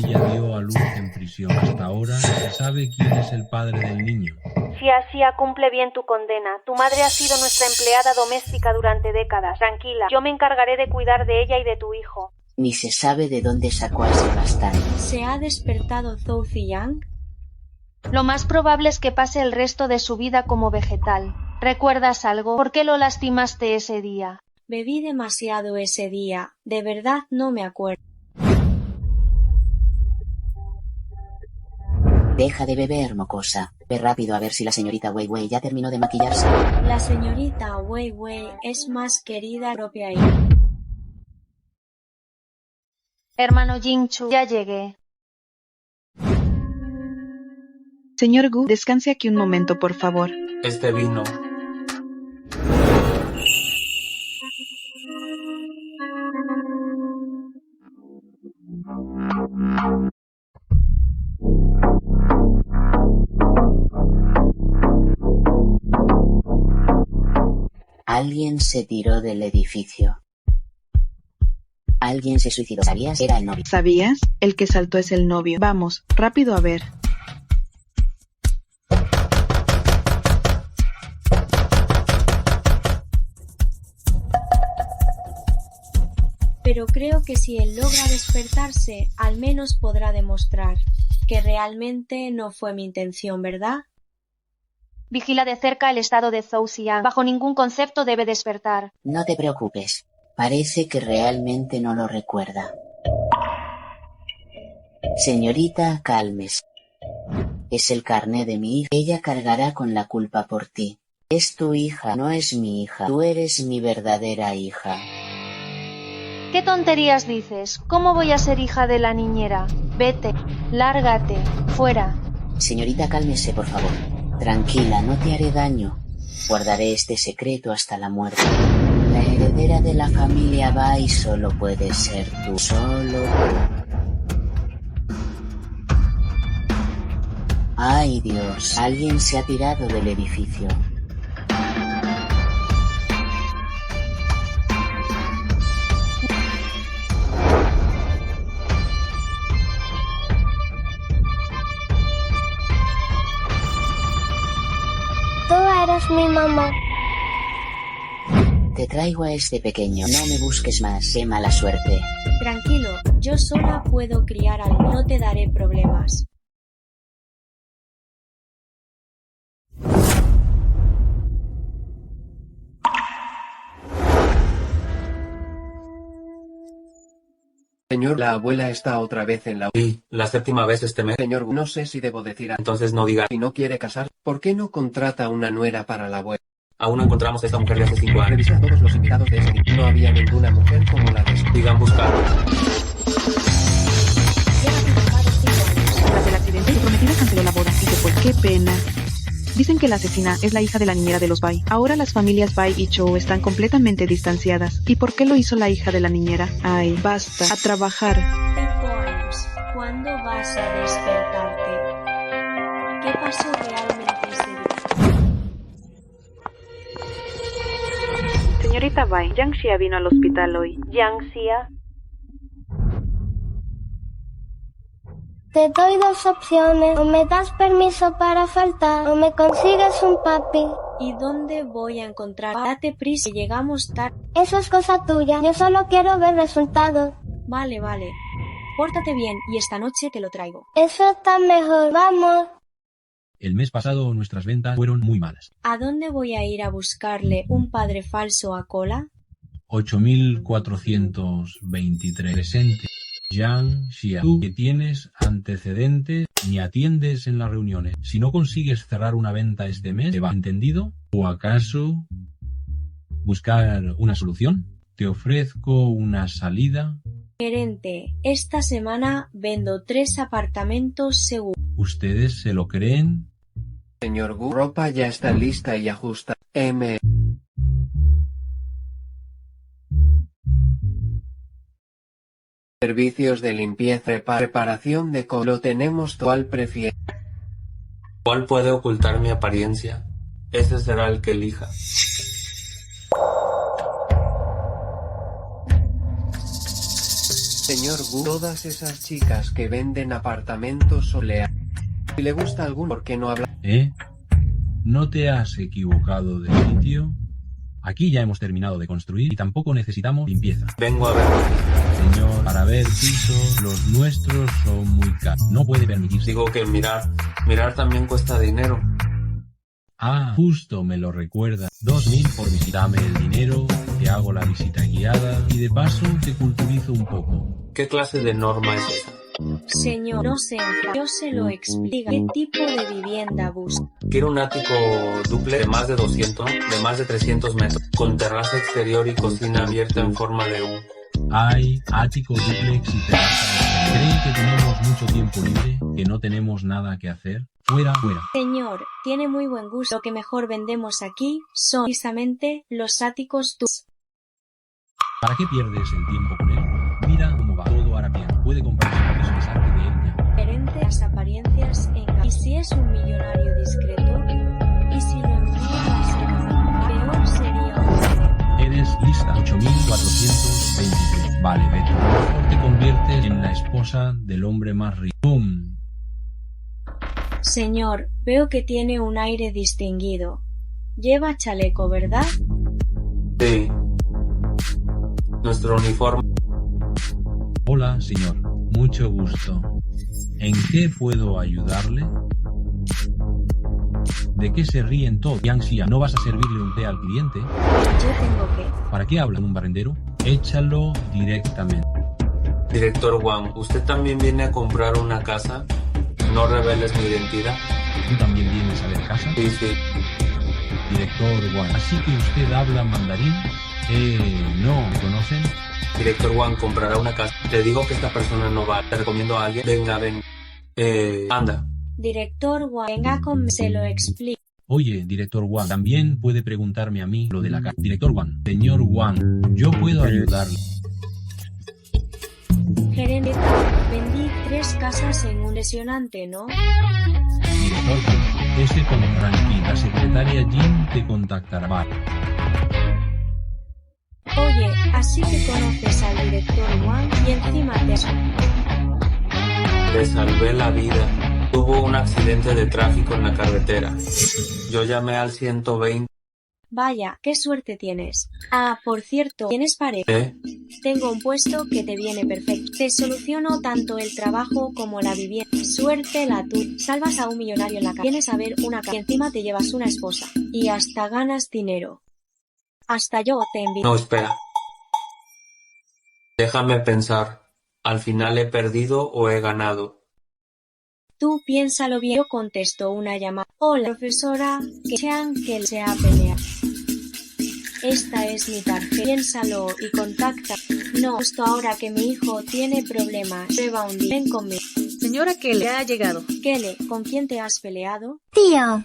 Ella dio a luz en prisión. Hasta ahora se sabe quién es el padre del niño. Xia, cumple bien tu condena. Tu madre ha sido nuestra empleada doméstica durante décadas. Tranquila, yo me encargaré de cuidar de ella y de tu hijo. Ni se sabe de dónde sacó a Sebastián. ¿Se ha despertado Zhou Ziyang? Lo más probable es que pase el resto de su vida como vegetal. ¿Recuerdas algo? ¿Por qué lo lastimaste ese día? Bebí demasiado ese día. De verdad no me acuerdo. Deja de beber, mocosa. Ve rápido a ver si la señorita Wei Wei ya terminó de maquillarse. La señorita Wei Wei es más querida propia y... Hermano Jingchu, ya llegué. Señor Gu, descanse aquí un momento, por favor. Este vino. Alguien se tiró del edificio. Alguien se suicidó. ¿Sabías? Era el novio. ¿Sabías? El que saltó es el novio. Vamos, rápido a ver. Pero creo que si él logra despertarse, al menos podrá demostrar que realmente no fue mi intención, ¿verdad? Vigila de cerca el estado de Zhou Ziyang. Bajo ningún concepto debe despertar. No te preocupes. Parece que realmente no lo recuerda. Señorita, cálmese. Es el carné de mi hija. Ella cargará con la culpa por ti. Es tu hija, no es mi hija. Tú eres mi verdadera hija. ¿Qué tonterías dices? ¿Cómo voy a ser hija de la niñera? Vete, lárgate, fuera. Señorita, cálmese, por favor. Tranquila, no te haré daño. Guardaré este secreto hasta la muerte. La heredera de la familia Bai solo puedes ser tú. Solo tú. Ay, Dios. Alguien se ha tirado del edificio. Tú eres mi mamá. Te traigo a este pequeño. No me busques más. Sé mala suerte. Tranquilo, yo sola puedo criar al niño. No te daré problemas. Señor, la abuela está otra vez en la... Sí, la séptima vez este mes. Señor, no sé si debo decir... Entonces no diga. Si no quiere casar, ¿por qué no contrata una nuera para la abuela? Aún no encontramos a esta mujer de hace 5 años. Revisa a todos los invitados de ese día. No había ninguna mujer como la de esta. Sigan buscando. Tras el accidente, su prometida canceló la boda y se fue. ¡Qué pena! Dicen que la asesina es la hija de la niñera de los Bai. Ahora las familias Bai y Chou están completamente distanciadas. ¿Y por qué lo hizo la hija de la niñera? Ay, basta. A trabajar. 5 años. ¿Cuándo vas a despertarte? ¿Qué pasó realmente ese día? Señorita Bai, Yang Xia vino al hospital hoy. Yang Xia. Te doy dos opciones. O me das permiso para faltar, o me consigues un papi. ¿Y dónde voy a encontrar? Date prisa, llegamos tarde. Eso es cosa tuya. Yo solo quiero ver resultados. Vale. Pórtate bien y esta noche te lo traigo. Eso está mejor. Vamos. El mes pasado nuestras ventas fueron muy malas. ¿A dónde voy a ir a buscarle un padre falso a Cola? 8.423 presentes. Yang Xia, tú que tienes antecedentes ni atiendes en las reuniones. Si no consigues cerrar una venta este mes, ¿te va entendido? ¿O acaso buscar una solución? Te ofrezco una salida. Gerente, esta semana vendo 3 apartamentos seguros. ¿Ustedes se lo creen? Señor Gu, ropa ya está lista y ajusta. Servicios de limpieza, preparación de lo tenemos. ¿Cuál prefiere? ¿Cuál puede ocultar mi apariencia? Ese será el que elija. Señor señor Wu. Todas esas chicas que venden apartamentos soleados. Si le gusta algún, ¿por qué no habla? ¿No te has equivocado de sitio? Aquí ya hemos terminado de construir y tampoco necesitamos limpieza. Vengo a ver. Señor, para ver pisos, los nuestros son muy caros. No puede permitirse. Digo que mirar también cuesta dinero. Ah, justo me lo recuerda. 2.000 por visitarme el dinero, te hago la visita guiada y de paso te culturizo un poco. ¿Qué clase de norma es esa? Señor, no se enfade, yo se lo explico. ¿Qué tipo de vivienda busca? Quiero un ático duple de más de 200, de más de 300 metros, con terraza exterior y cocina abierta en forma de U. Hay ático, duplex y terraza. ¿Cree que tenemos mucho tiempo libre? ¿Que no tenemos nada que hacer? Fuera. Señor, tiene muy buen gusto. Lo que mejor vendemos aquí son precisamente los áticos duplex. ¿Para qué pierdes el tiempo con él? Mira cómo va, todo hará bien. Puede comprarse un piso desarte de él ya. Diferente las apariencias ¿Y si es un millonario discreto? ¿Y si lo envía básicamente? Peor sería un Eres lista, 8423. Vale, vete. Mejor te conviertes en la esposa del hombre más rico. ¡Pum! Señor, veo que tiene un aire distinguido. Lleva chaleco, ¿verdad? Sí. Nuestro uniforme. Hola, señor. Mucho gusto. ¿En qué puedo ayudarle? ¿De qué se ríen todos? Yanxia, ¿no vas a servirle un té al cliente? Yo tengo que... ¿Para qué habla un barrendero? Échalo directamente. Director Wang, ¿usted también viene a comprar una casa? No reveles mi identidad. ¿Tú también vienes a ver casa? Sí. Director Wang, ¿así que usted habla mandarín? ¿No me conocen? Director Wang comprará una casa. Te digo que esta persona no va. Te recomiendo a alguien. Venga, ven. Anda. Director Wang, venga se lo explico. Oye, director Wang, también puede preguntarme a mí lo de la casa. Director Wang, señor Wang, yo puedo ayudarle. Gerente, vendí 3 casas en un lesionante, ¿no? Director Wang, ese con tranquila, secretaria Jin te contactará. Vale. Oye, así que conoces al director Wang y encima te... Le salvé la vida. Tuvo un accidente de tráfico en la carretera. Yo llamé al 120. Vaya, qué suerte tienes. Ah, por cierto, ¿tienes pareja? Tengo un puesto que te viene perfecto. Te soluciono tanto el trabajo como la vivienda. Suerte la tuya. Salvas a un millonario en la calle. Vienes a ver una casa y encima te llevas una esposa. Y hasta ganas dinero. Hasta yo te invito. No, espera. Déjame pensar. ¿Al final he perdido o he ganado? Tú piénsalo bien. Yo contesto una llamada. Hola, profesora. Que sean que se ha peleado. Esta es mi tarjeta. Piénsalo y contacta. No, justo ahora que mi hijo tiene problemas. Prueba un día. Ven conmigo. Señora Kele, ha llegado. Kele, ¿con quién te has peleado? Tío.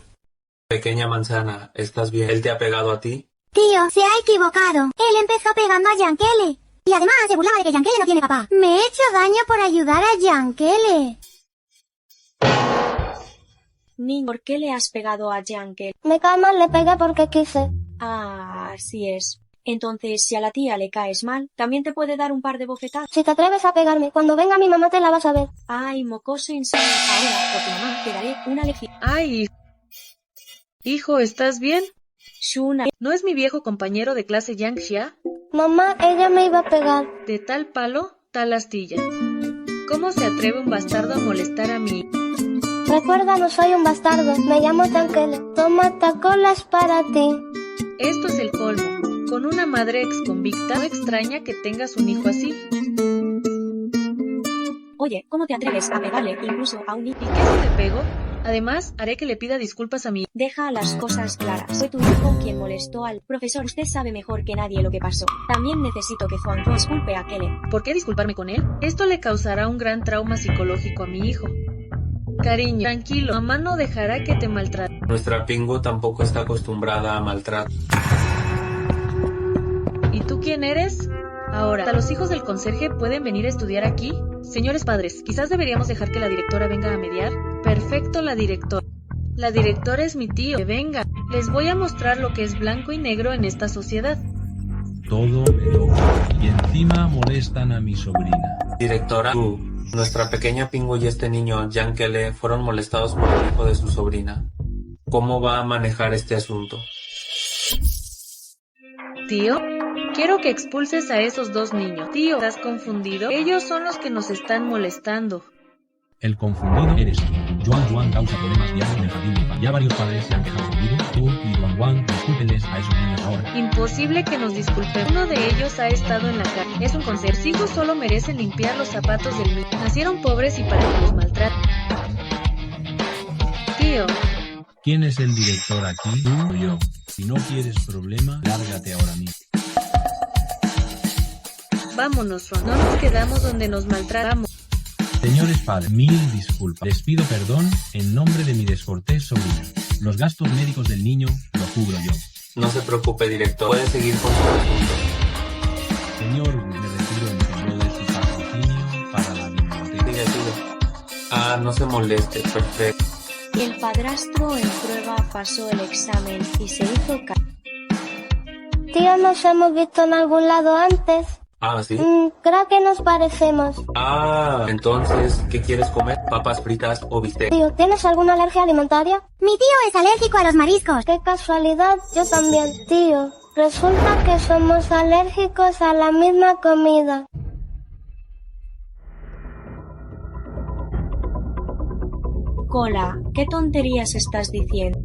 Pequeña manzana, ¿estás bien? ¿Él te ha pegado a ti? Tío, se ha equivocado. Él empezó pegando a Yankele. Y además se burlaba de que Yankele no tiene papá. Me he hecho daño por ayudar a Yankele. Niño, ¿por qué le has pegado a Yankele? Me cae mal, le pegué porque quise. Ah, así es. Entonces, si a la tía le caes mal, también te puede dar un par de bofetadas. Si te atreves a pegarme, cuando venga mi mamá te la vas a ver. Ay, mocoso insano. Ahora, por tu mamá, te daré una lección. Ay, hijo, ¿estás bien? Shuna. ¿No es mi viejo compañero de clase Yang Xia? Mamá, ella me iba a pegar. De tal palo, tal astilla. ¿Cómo se atreve un bastardo a molestar a mí? Recuerda, no soy un bastardo. Me llamo Yankele. Toma tacolas para ti. Esto es el colmo. Con una madre exconvicta, no extraña que tengas un hijo así. Oye, ¿cómo te atreves a pegarle incluso a un niño? ¿Y qué si le pego? Además, haré que le pida disculpas a mí. Deja las cosas claras. Fue tu hijo quien molestó al profesor. Usted sabe mejor que nadie lo que pasó. También necesito que Zuangro disculpe a Kele. ¿Por qué disculparme con él? Esto le causará un gran trauma psicológico a mi hijo. Cariño, tranquilo, mamá no dejará que te maltrate. Nuestra Pingu tampoco está acostumbrada a maltrato. ¿Y tú quién eres? Ahora, ¿hasta los hijos del conserje pueden venir a estudiar aquí? Señores padres, quizás deberíamos dejar que la directora venga a mediar. Perfecto, la directora. La directora es mi tío. Que venga, les voy a mostrar lo que es blanco y negro en esta sociedad. todo mediocre. Y encima molestan a mi sobrina. Directora, nuestra pequeña Pingu y este niño, Yankele, fueron molestados por el hijo de su sobrina. ¿Cómo va a manejar este asunto? Tío, quiero que expulses a esos dos niños. Tío, ¿estás confundido? Ellos son los que nos están molestando. El confundido eres tú. Juan causa problemas diarios en el jardín de infantil. Ya varios padres se han quejado conmigo. Tú y Juan, discúlpeles a esos niños ahora. Imposible que nos disculpemos. Uno de ellos ha estado en la cárcel. Es un consejo. Los hijos solo merecen limpiar los zapatos del niño. Nacieron pobres y para que los maltraten. Tío. ¿Quién es el director aquí? ¿Tú o yo? Si no quieres problema, lárgate ahora mismo. Vámonos, Juan. No nos quedamos donde nos maltratamos. Señores padres, mil disculpas. Les pido perdón en nombre de mi descortés sobrina. Los gastos médicos del niño los cubro yo. No se preocupe, director. Puede seguir con su asunto. Señor, me retiro en favor de su patrocinio para la biblioteca. Sigue. No se moleste. Perfecto. El padrastro en prueba pasó el examen y se hizo Tío, nos hemos visto en algún lado antes. ¿Sí? Creo que nos parecemos. Entonces, ¿qué quieres comer? ¿Papas fritas o bistec? Tío, ¿tienes alguna alergia alimentaria? Mi tío es alérgico a los mariscos. Qué casualidad, yo también. Tío, resulta que somos alérgicos a la misma comida. Cola, ¿qué tonterías estás diciendo?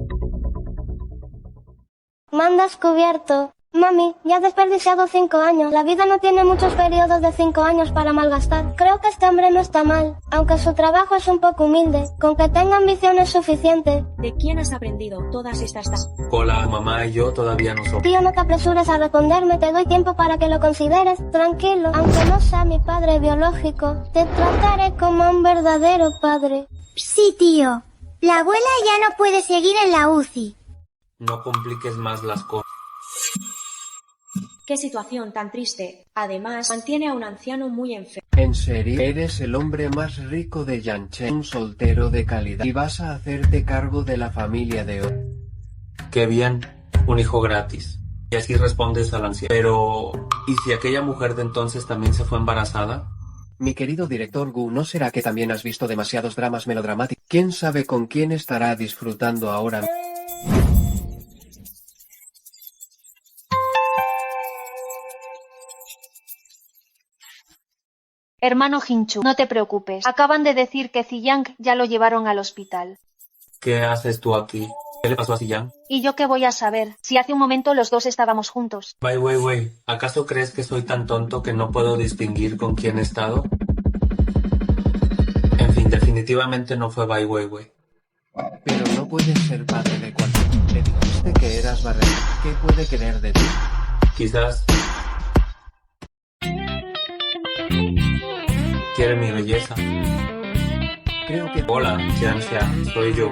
Me han descubierto. Mami, ya has desperdiciado 5 años. La vida no tiene muchos periodos de 5 años para malgastar. Creo que este hombre no está mal, aunque su trabajo es un poco humilde. Con que tenga ambición es suficiente. ¿De quién has aprendido todas estas Cola, mamá y yo todavía no somos. Tío, no te apresures a responderme, te doy tiempo para que lo consideres. Tranquilo, aunque no sea mi padre biológico, te trataré como un verdadero padre. Sí, tío. La abuela ya no puede seguir en la UCI. No compliques más las cosas. Qué situación tan triste. Además, mantiene a un anciano muy enfermo. ¿En serio? Eres el hombre más rico de Yanche, un soltero de calidad, y vas a hacerte cargo de la familia de hoy. Qué bien, un hijo gratis. Y así respondes al anciano. Pero, ¿y si aquella mujer de entonces también se fue embarazada? Mi querido director Gu, ¿no será que también has visto demasiados dramas melodramáticos? ¿Quién sabe con quién estará disfrutando ahora? Hermano Hinchu, no te preocupes. Acaban de decir que Ziyang ya lo llevaron al hospital. ¿Qué haces tú aquí? ¿Qué le pasó a Ziyang? ¿Y yo qué voy a saber? Si hace un momento los dos estábamos juntos. Wei, ¿acaso crees que soy tan tonto que no puedo distinguir con quién he estado? En fin, definitivamente no fue Wei. Pero no puedes ser padre de cualquier. Le dijiste que eras barrera. ¿Qué puede querer de ti? Quizás quiere mi belleza. Creo que... Hola, Xianxia, soy yo.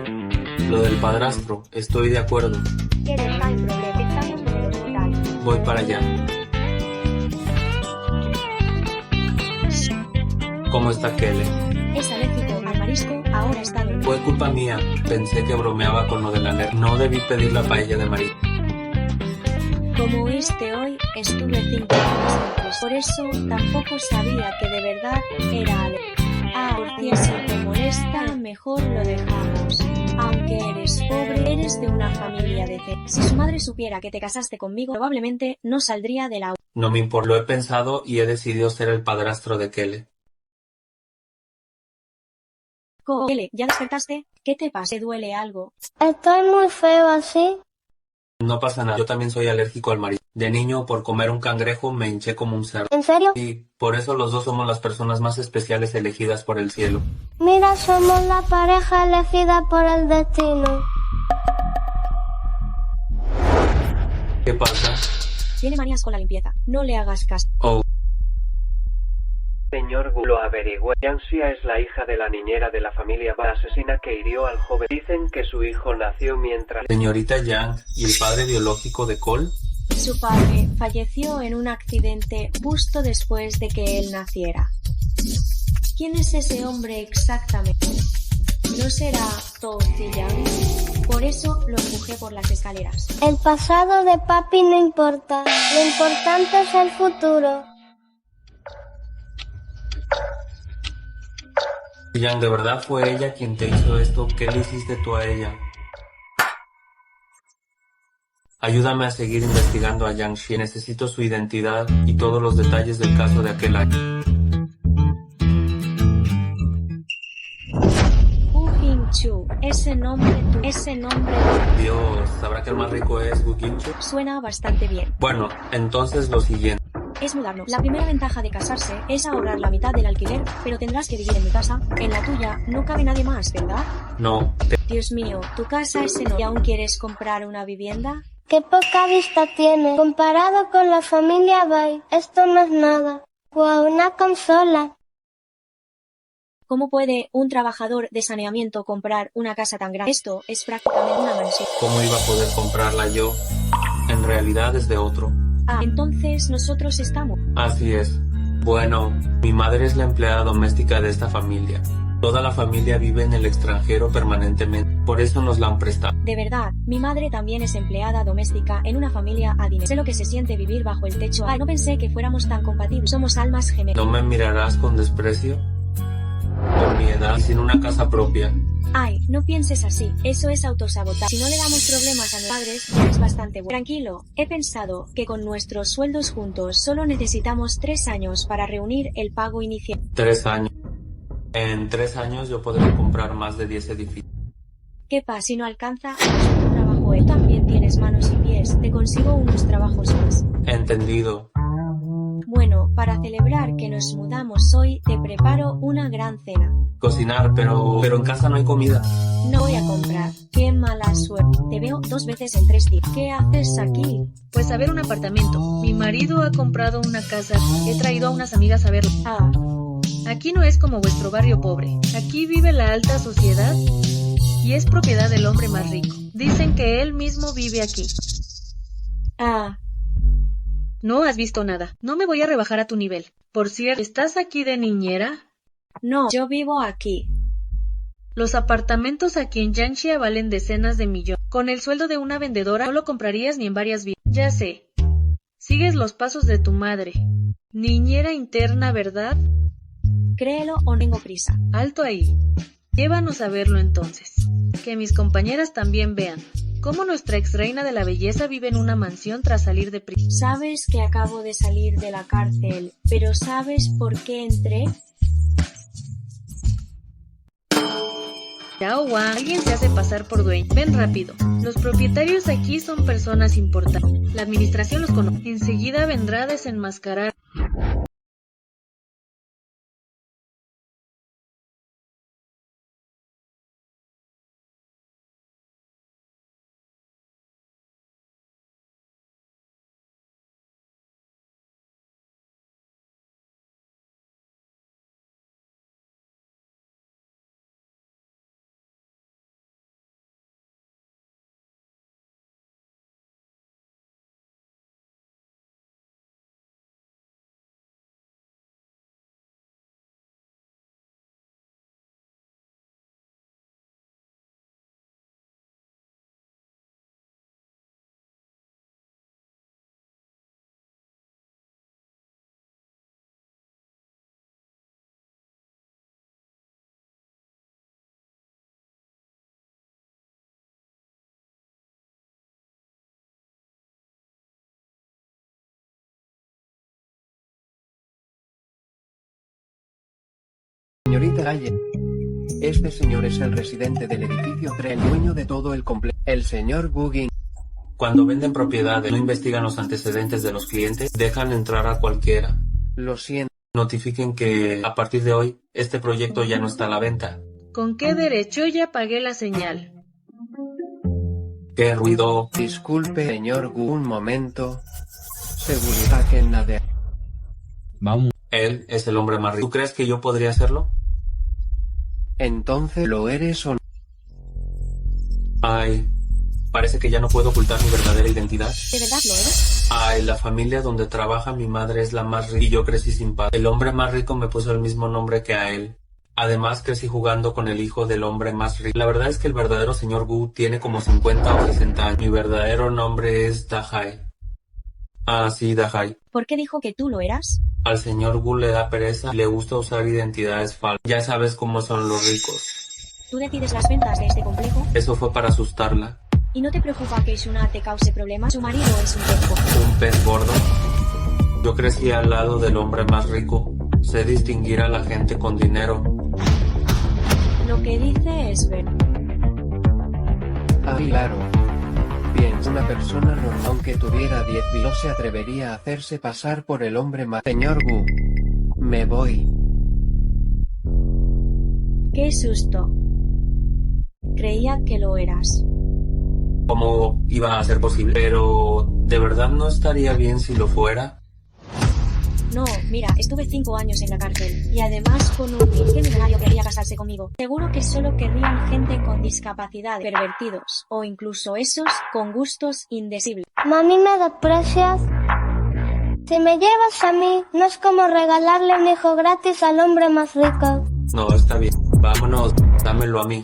Lo del padrastro, estoy de acuerdo. Voy para allá. ¿Cómo está Kele? Es alérgico al marisco, ahora está dormido. Fue culpa mía, pensé que bromeaba con lo de la alergia. No debí pedir la paella de marisco. Como oíste hoy, estuve 5 años antes. Por eso tampoco sabía que de verdad era alérgico. Por si te molesta, mejor lo dejamos. Aunque eres pobre, eres de una familia decente. Si su madre supiera que te casaste conmigo, probablemente no saldría de la... No me importa, lo he pensado y he decidido ser el padrastro de Kele. Kele, ¿ya despertaste? ¿Qué te pasa? ¿Te duele algo? Estoy muy feo así. No pasa nada, yo también soy alérgico al marisco. De niño, por comer un cangrejo, me hinché como un cerdo. ¿En serio? Y por eso los dos somos las personas más especiales elegidas por el cielo. Mira, somos la pareja elegida por el destino. ¿Qué pasa? Tiene manías con la limpieza. No le hagas caso. Oh. Señor Gu, lo averigüé. Yanxia es la hija de la niñera de la familia Ba, asesina que hirió al joven. Dicen que su hijo nació mientras... Señorita Yang, ¿y el padre biológico de Cole? Su padre falleció en un accidente justo después de que él naciera. ¿Quién es ese hombre exactamente? ¿No será To Ziyang? Por eso lo empujé por las escaleras. El pasado de papi no importa, lo importante es el futuro. Yang, ¿de verdad fue ella quien te hizo esto? ¿Qué le hiciste tú a ella? Ayúdame a seguir investigando a Yang Xie. Necesito su identidad y todos los detalles del caso de aquel año. Wu Jingchu, ese nombre. Dios, ¿sabrá que el más rico es Wu Jingchu? Suena bastante bien. Bueno, entonces lo siguiente. Es mudarnos. La primera ventaja de casarse es ahorrar la mitad del alquiler, pero tendrás que vivir en mi casa. En la tuya no cabe nadie más, ¿verdad? No. Dios mío, tu casa es enorme. ¿Y aún quieres comprar una vivienda? Qué poca vista tiene. Comparado con la familia Bai, esto no es nada. ¡Guau, una consola! ¿Cómo puede un trabajador de saneamiento comprar una casa tan grande? Esto es prácticamente una mansión. ¿Cómo iba a poder comprarla yo? En realidad es de otro. Ah, entonces nosotros estamos. Así es. Bueno, mi madre es la empleada doméstica de esta familia. Toda la familia vive en el extranjero permanentemente, por eso nos la han prestado. De verdad, mi madre también es empleada doméstica en una familia adinerada. Sé lo que se siente vivir bajo el techo. Ay, no pensé que fuéramos tan compatibles. Somos almas gemelas. ¿No me mirarás con desprecio? Por mi edad y sin una casa propia. Ay, no pienses así, eso es autosabotaje. Si no le damos problemas a nuestros padres, ya es bastante bueno. Tranquilo, he pensado que con nuestros sueldos juntos solo necesitamos 3 años para reunir el pago inicial. 3 años. En 3 años yo podré comprar más de 10 edificios. ¿Qué pasa si no alcanza? Un trabajo. Tú también tienes manos y pies, te consigo unos trabajos más. Entendido. Bueno, para celebrar que nos mudamos hoy, te preparo una gran cena. Cocinar, pero en casa no hay comida. No voy a comprar. Qué mala suerte. Te veo 2 veces en 3 días. ¿Qué haces aquí? Pues a ver un apartamento. Mi marido ha comprado una casa. He traído a unas amigas a verlo. Ah. Aquí no es como vuestro barrio pobre. Aquí vive la alta sociedad y es propiedad del hombre más rico. Dicen que él mismo vive aquí. Ah. No has visto nada. No me voy a rebajar a tu nivel. Por cierto, ¿estás aquí de niñera? No, yo vivo aquí. Los apartamentos aquí en Yanxia valen decenas de millones. Con el sueldo de una vendedora no lo comprarías ni en varias vidas. Ya sé. Sigues los pasos de tu madre. Niñera interna, ¿verdad? Créelo o no tengo prisa. Alto ahí. Llévanos a verlo entonces. Que mis compañeras también vean cómo nuestra ex reina de la belleza vive en una mansión tras salir de prisión. Sabes que acabo de salir de la cárcel, pero ¿sabes por qué entré? Yao Wang, alguien se hace pasar por dueño. Ven rápido. Los propietarios aquí son personas importantes. La administración los conoce. Enseguida vendrá a desenmascarar. Señorita Allen. Este señor es el residente del edificio 3, el dueño de todo el complejo, el señor Gugin. Cuando venden propiedades, no investigan los antecedentes de los clientes, dejan entrar a cualquiera. Lo siento. Notifiquen que, a partir de hoy, este proyecto ya no está a la venta. ¿Con qué derecho ya pagué la señal? ¡Qué ruido! Disculpe, señor Gu, un momento. Seguridad que nada. Vamos. Él es el hombre más rico. ¿Tú crees que yo podría hacerlo? Entonces, ¿lo eres o no? Ay, parece que ya no puedo ocultar mi verdadera identidad. ¿De verdad lo eres? Ay, la familia donde trabaja mi madre es la más rica y yo crecí sin padre. El hombre más rico me puso el mismo nombre que a él. Además, crecí jugando con el hijo del hombre más rico. La verdad es que el verdadero señor Gu tiene como 50 o 60 años. Mi verdadero nombre es Dahai. Ah, sí, Dahai. ¿Por qué dijo que tú lo eras? Al señor Gu le da pereza y le gusta usar identidades falsas. Ya sabes cómo son los ricos. ¿Tú decides las ventas de este complejo? Eso fue para asustarla. ¿Y no te preocupa que Shuna te cause problemas? Su marido es un pez gordo. ¿Un pez gordo? Yo crecí al lado del hombre más rico. Sé distinguir a la gente con dinero. Lo que dice es verdad. Ah, claro. Bien, una persona normal, aunque tuviera 10 vidas, no se atrevería a hacerse pasar por el hombre más. Señor Gu, me voy. ¡Qué susto! Creía que lo eras. ¿Cómo iba a ser posible? Pero, ¿de verdad no estaría bien si lo fuera? No, mira, estuve 5 años en la cárcel. Y además con un ¿qué millonario quería casarse conmigo? Seguro que solo querrían gente con discapacidad, pervertidos. O incluso esos con gustos indecibles. Mami, ¿me desprecias? Si me llevas a mí, no es como regalarle un hijo gratis al hombre más rico. No, está bien. Vámonos, dámelo a mí.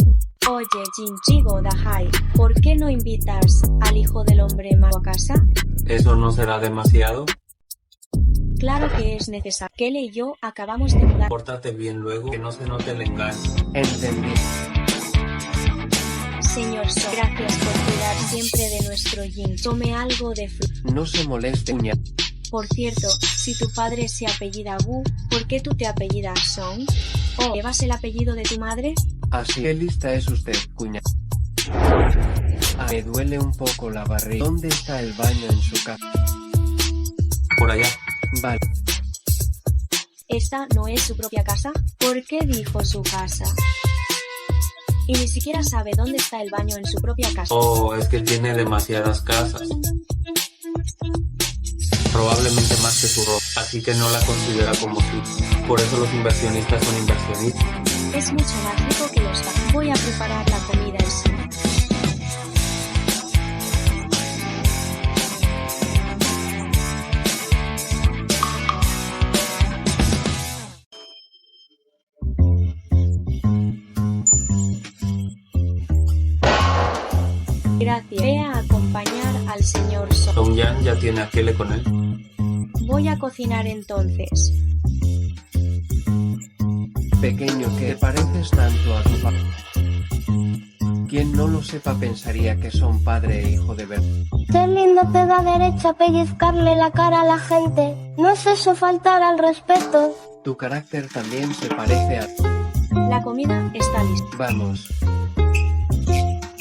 Oye, Jinchigo Dahai, ¿por qué no invitas al hijo del hombre mago a casa? ¿Eso no será demasiado? Claro que es necesario. Kelly y yo acabamos de mudar. Pórtate bien luego, que no se note el engaño. Entendí. Señor So, gracias por cuidar siempre de nuestro Jin. Tome algo de fruta. No se moleste, cuña. Por cierto, si tu padre se apellida Gu, ¿por qué tú te apellidas Song? ¿O llevas el apellido de tu madre? Así que lista es usted, cuña. Ah, me duele un poco la barriga. ¿Dónde está el baño en su casa? Por allá. Vale. ¿Esta no es su propia casa? ¿Por qué dijo su casa? Y ni siquiera sabe dónde está el baño en su propia casa. Oh, es que tiene demasiadas casas. Probablemente más que su ropa, así que no la considera como suya. Por eso los inversionistas son inversionistas. Es mucho más rico que los tacos. Voy a preparar la comida en sí. Gracias. Ve a acompañar al señor So. Song Yan ya tiene a Kele con él. Voy a cocinar entonces. Pequeño, que te pareces tanto a tu papá. Quien no lo sepa pensaría que son padre e hijo de verdad. Qué lindo te da derecho a pellizcarle la cara a la gente. No es eso faltar al respeto. Tu carácter también se parece a... La comida está lista. Vamos.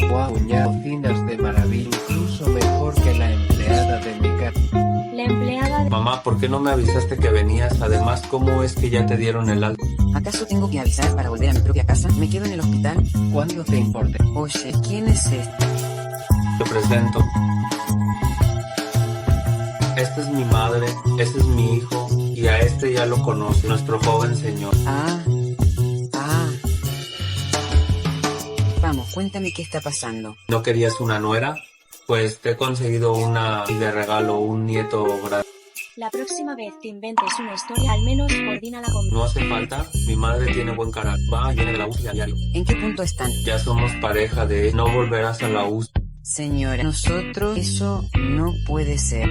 Guau, ña, cocinas de maravilla, incluso mejor que la empleada de mi casa. La empleada de... Mamá, ¿por qué no me avisaste que venías? Además, ¿cómo es que ya te dieron el alta? ¿Acaso tengo que avisar para volver a mi propia casa? ¿Me quedo en el hospital? ¿Cuándo te importe? Oye, ¿quién es este? Te presento. Esta es mi madre, este es mi hijo, y a este ya lo conoce, nuestro joven señor. Vamos, cuéntame qué está pasando. ¿No querías una nuera? Pues te he conseguido una y de regalo un nieto grande. La próxima vez que inventes una historia, al menos coordina la comida. No hace falta, mi madre tiene buen carácter. Va, viene de la UCI a diario. ¿En qué punto están? Ya somos pareja de... No volverás a la UCI. Señora, nosotros... Eso no puede ser.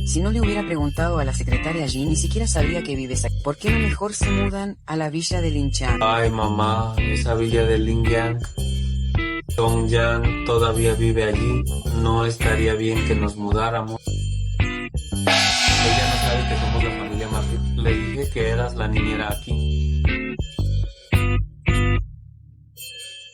Si no le hubiera preguntado a la secretaria Jin, ni siquiera sabía que vives aquí. ¿Por qué no mejor se mudan a la villa de Linchang? Ay, mamá, esa villa de Lingyang. Song Yan todavía vive allí. No estaría bien que nos mudáramos. Ella no sabe que somos la familia más rica. Le dije que eras la niñera aquí.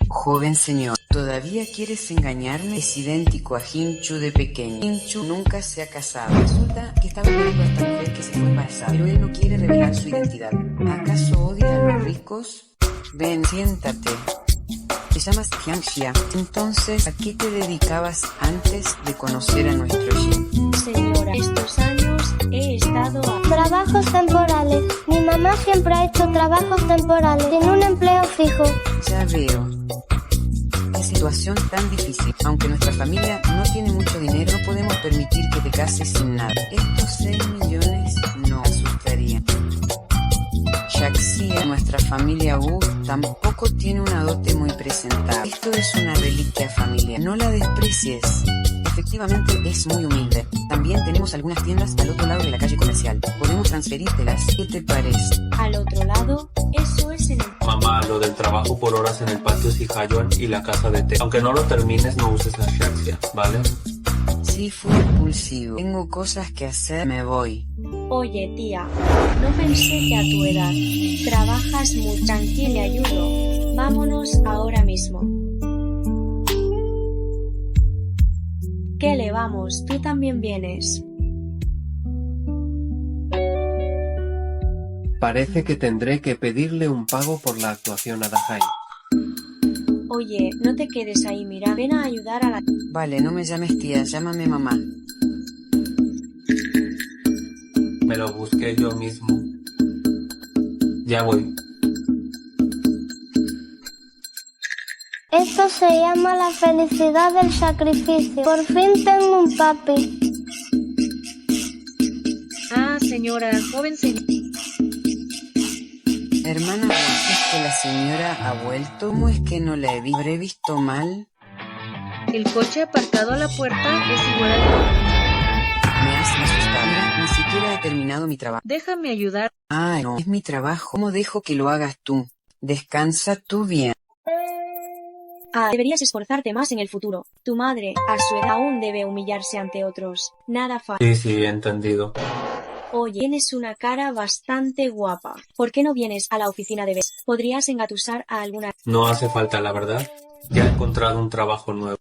Joven señor, ¿todavía quieres engañarme? Es idéntico a Hinchu de pequeño. Hinchu nunca se ha casado. Resulta que estaba esperando a esta mujer que se fue embarazada, pero él no quiere revelar su identidad. ¿Acaso odia a los ricos? Ven, siéntate. Te llamas Jiangxia. Entonces, ¿a qué te dedicabas antes de conocer a nuestro Jin? Señora, estos años he estado a... Trabajos temporales. Mi mamá siempre ha hecho trabajos temporales, sin un empleo fijo. Ya veo. Qué situación tan difícil. Aunque nuestra familia no tiene mucho dinero, no podemos permitir que te cases sin nada. Estos 6 millones no asustarían. Shaxia, nuestra familia Wu, tampoco tiene una dote muy presentable. Esto es una reliquia familiar, no la desprecies. Efectivamente es muy humilde. También tenemos algunas tiendas al otro lado de la calle comercial. Podemos transferírtelas. ¿Qué te parece? ¿Al otro lado? Eso es en el... Mamá, lo del trabajo por horas en el patio Sihayuan y la casa de té. Aunque no lo termines, no uses la Shaxia, ¿vale? Sí, fui impulsivo. Tengo cosas que hacer, me voy. Oye, tía, no pensé que a tu edad trabajas muy tranquila y ayudo. Vámonos ahora mismo. ¿Qué le vamos? Tú también vienes. Parece que tendré que pedirle un pago por la actuación a Dahai. Oye, no te quedes ahí, mira, ven a ayudar a la... Vale, no me llames tía, llámame mamá. Me lo busqué yo mismo. Ya voy. Esto se llama la felicidad del sacrificio. Por fin tengo un papi. Ah, señora, joven señora. Hermana, ¿es que la señora ha vuelto? ¿Cómo es que no la he visto? ¿Habré visto mal? El coche aparcado a la puerta es igual al... Me has asustado. Mira, ni siquiera he terminado mi trabajo. Déjame ayudar. Ah, no, es mi trabajo. ¿Cómo dejo que lo hagas tú? Descansa tú bien. Ah, deberías esforzarte más en el futuro. Tu madre, a su edad, aún debe humillarse ante otros. Nada fácil. Sí, entendido. Oye, tienes una cara bastante guapa. ¿Por qué no vienes a la oficina de Bess? ¿Podrías engatusar a alguna...? No hace falta, la verdad. Ya he encontrado un trabajo nuevo.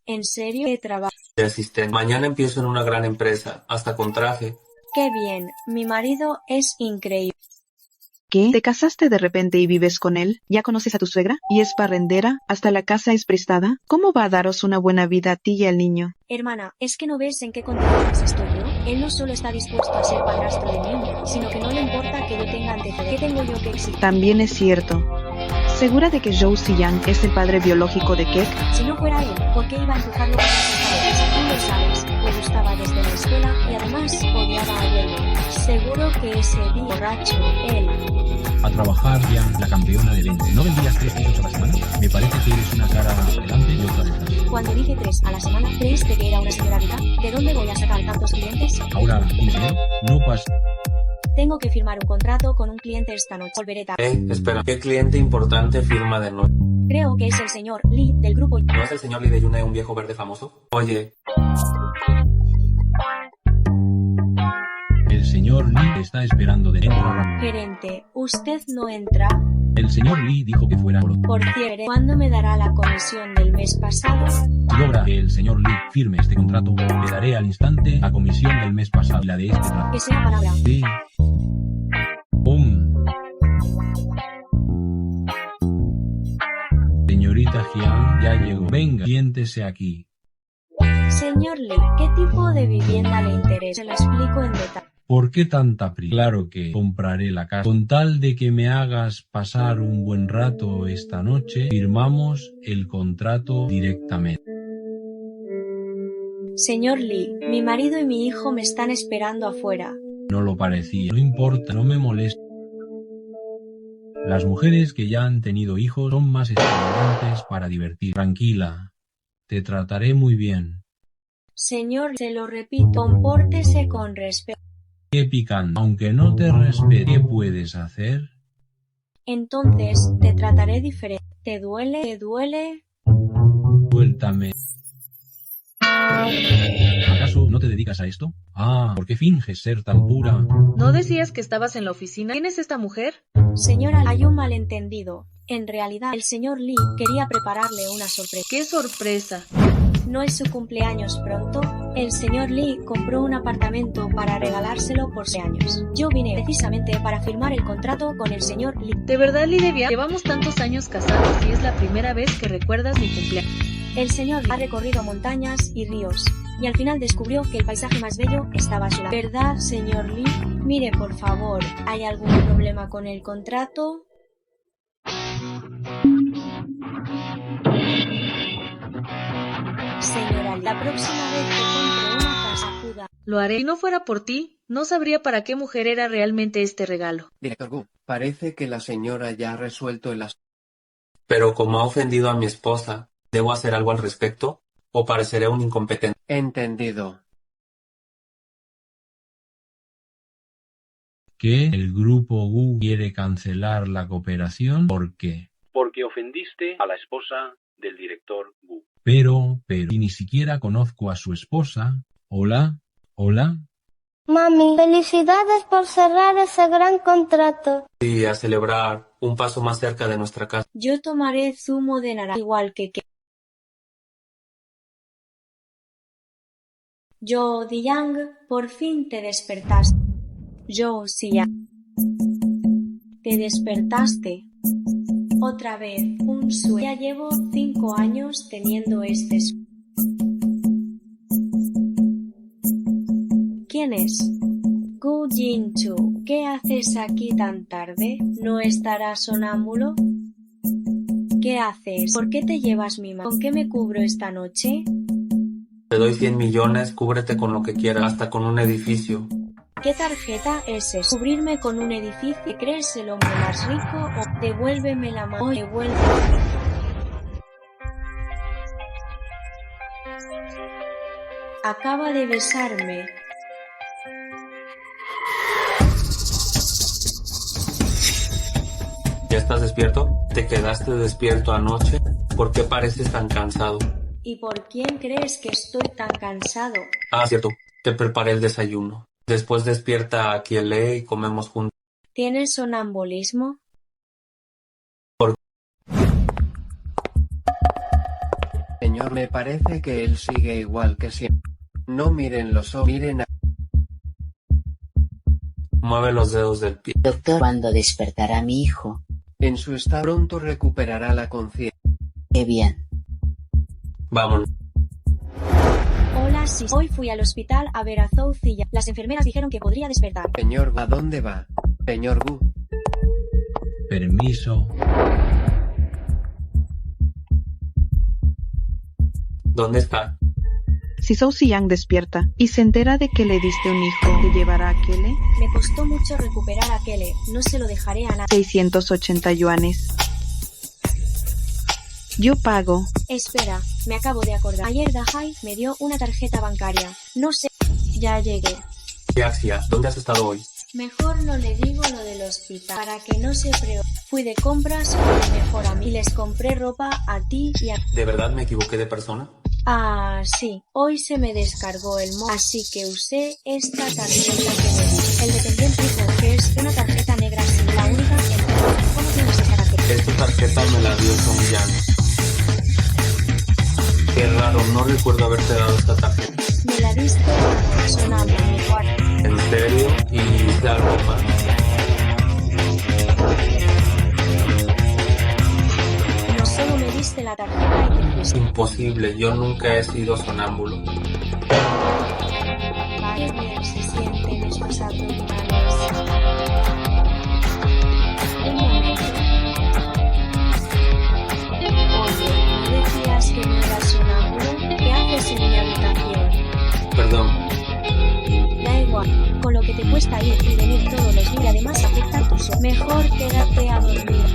¿En serio? ¿Qué trabajo? De asistente. Mañana empiezo en una gran empresa, hasta con traje. ¡Qué bien! Mi marido es increíble. ¿Qué? ¿Te casaste de repente y vives con él? ¿Ya conoces a tu suegra? ¿Y es barrendera? ¿Hasta la casa es prestada? ¿Cómo va a daros una buena vida a ti y al niño? Hermana, ¿es que no ves en qué condiciones estoy yo? Él no solo está dispuesto a ser padrastro del niño, sino que no le importa que yo tenga antecedentes. ¿Qué tengo yo que exigir? También es cierto. ¿Segura de que Zhou Ziyang es el padre biológico de Kek? Si no fuera él, ¿por qué iba a empujarlo con las escaleras? Tú lo sabes, le gustaba desde la escuela y además odiaba a Yue. Seguro que ese día borracho, él... A trabajar ya la campeona de venta. ¿No vendías 3 pisos a la semana? Me parece que eres una cara delante y otra detrás. Cuando dije 3 a la semana, ¿creíste que era una señora rica? ¿De dónde voy a sacar tantos clientes? Ahora, ¿tienes dinero? No pasa. Tengo que firmar un contrato con un cliente esta noche. Volveré tarde. Espera. ¿Qué cliente importante firma de noche? Creo que es el señor Lee del grupo. ¿No es el señor Lee de Yune, un viejo verde famoso? Oye. El señor Lee está esperando de dentro. Gerente, ¿usted no entra? El señor Lee dijo que fuera por... Por cierto, ¿cuándo me dará la comisión del mes pasado? Si logra que el señor Lee firme este contrato, le daré al instante la comisión del mes pasado y la de este trato. Que sea palabra. Sí. Señorita Jiang ya llegó. Venga, siéntese aquí. Señor Lee, ¿qué tipo de vivienda le interesa? Se lo explico en detalle. ¿Por qué tanta prisa? Claro que compraré la casa. Con tal de que me hagas pasar un buen rato esta noche, firmamos el contrato directamente. Señor Lee, mi marido y mi hijo me están esperando afuera. No lo parecía. No importa, no me molesta. Las mujeres que ya han tenido hijos son más estimulantes para divertir. Tranquila, te trataré muy bien. Señor, se lo repito, compórtese con respeto. Qué picante. Aunque no te respete, ¿qué puedes hacer? Entonces, te trataré diferente. ¿Te duele? ¿Te duele? Suéltame. ¿Acaso no te dedicas a esto? Ah, ¿por qué finges ser tan pura? ¿No decías que estabas en la oficina? ¿Quién es esta mujer? Señora, hay un malentendido. En realidad, el señor Lee quería prepararle una sorpresa. ¡Qué sorpresa! ¿No es su cumpleaños pronto? El señor Lee compró un apartamento para regalárselo por 6 años. Yo vine precisamente para firmar el contrato con el señor Lee. ¿De verdad, Lidia? Llevamos tantos años casados y es la primera vez que recuerdas mi cumpleaños. El señor Lee ha recorrido montañas y ríos, y al final descubrió que el paisaje más bello estaba a su lado. ¿Verdad, señor Lee? Mire, por favor, ¿hay algún problema con el contrato? Señora, la próxima vez que compre una casa, acuda. Lo haré. Si no fuera por ti, No sabría para qué mujer era realmente este regalo. Director Gu, parece que la señora ya ha resuelto el asunto. Pero como ha ofendido a mi esposa, ¿debo hacer algo al respecto? ¿O pareceré un incompetente? Entendido. Que el grupo Gu quiere cancelar la cooperación porque ofendiste a la esposa del director Gu. Pero, y ni siquiera conozco a su esposa. Hola, hola. Mami, felicidades por cerrar ese gran contrato. Sí, a celebrar un paso más cerca de nuestra casa. Yo tomaré zumo de naranja igual que Yo, Yang, por fin te despertaste. Yo, Yang. Te despertaste. Otra vez, un sueño. Ya llevo 5 años teniendo este sueño. ¿Quién es? Gu Jinchu, ¿qué haces aquí tan tarde? ¿No estarás sonámbulo? ¿Qué haces? ¿Por qué te llevas mi mano? ¿Con qué me cubro esta noche? Te doy 100 millones, cúbrete con lo que quieras, hasta con un edificio. ¿Qué tarjeta es esa? ¿Cubrirme con un edificio? ¿Crees el hombre más rico? ¿O devuélveme la mano? Devuélveme. Acaba de besarme. ¿Ya estás despierto? ¿Te quedaste despierto anoche? ¿Por qué pareces tan cansado? ¿Y por quién crees que estoy tan cansado? Ah, cierto. Te preparé el desayuno. Después despierta a Kiele y comemos juntos. ¿Tienes sonambulismo? Señor, me parece que él sigue igual que siempre. No miren los ojos, miren a... Mueve los dedos del pie. Doctor, ¿cuándo despertará mi hijo? En su estado pronto recuperará la conciencia. Qué bien. Vámonos. Hola, sí. Hoy fui al hospital a ver a Zoucilla. Las enfermeras dijeron que podría despertar. Señor Gu, ¿a dónde va? Señor Gu. Permiso. ¿Dónde está? Si Zhou Ziyang despierta y se entera de que le diste un hijo, ¿te llevará a Kele? Me costó mucho recuperar a Kele. No se lo dejaré a nadie. 680 yuanes. Yo pago. Espera, me acabo de acordar. Ayer Dahai me dio una tarjeta bancaria. No sé. Ya llegué. Yaxia, ¿dónde has estado hoy? Mejor no le digo lo del hospital, para que no se preocupe. Fui de compras con mi mejor amigo y les compré ropa a ti y a... ¿De verdad me equivoqué de persona? Ah, sí. Hoy se me descargó el móvil, así que usé esta tarjeta que me di. El dependiente dijo que es una tarjeta negra sin la única en... ¿Cómo tienes esa tarjeta? Esta tarjeta me la dio Song Yang. Qué raro, no recuerdo haberte dado esta tarjeta. Me la diste sonando en mi cuarto. ¿En serio? ¿Y la ropa? No solo me diste la tarjeta y te fuiste. Imposible, yo nunca he sido sonámbulo. Qué bien se sienten estos abdominales. Un momento. Oye, ¿no decías que no eras sonámbulo? ¿Qué haces en mi habitación? Perdón. Da igual, con lo que te cuesta ir y venir todos los días y además afecta tu sueño. Mejor quédate a dormir.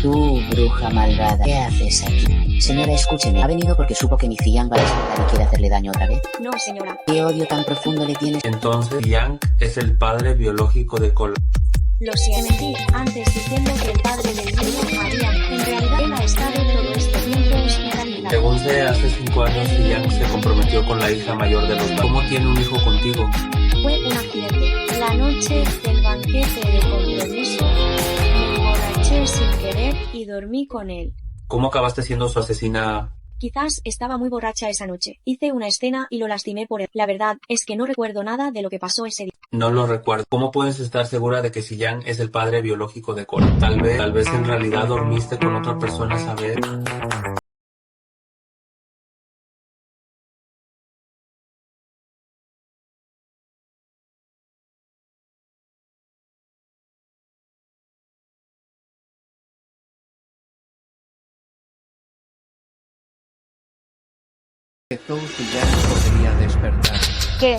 Tú, bruja malvada, ¿qué haces aquí? Señora, escúcheme. ¿Ha venido porque supo que mi Ziyang va a despertar y quiere hacerle daño otra vez? No, señora. ¿Qué odio tan profundo le tienes? Entonces, Yang es el padre biológico de Cole. Lo siento, mentí antes diciendo que el padre del niño había... En realidad él ha estado todo este tiempo hospitalizado. Según sé, hace 5 años Yang se comprometió con la hija mayor de los... ¿Cómo tiene un hijo contigo? Fue un accidente. La noche del banquete de compromiso, me emborraché sin querer y dormí con él. ¿Cómo acabaste siendo su asesina? Quizás estaba muy borracha esa noche. Hice una escena y lo lastimé por él. La verdad es que no recuerdo nada de lo que pasó ese día. No lo recuerdo. ¿Cómo puedes estar segura de que Yang es el padre biológico de Cole? Tal vez en realidad dormiste con otra persona, ¿sabes? Que Zhou Ziyang podría despertar. Que,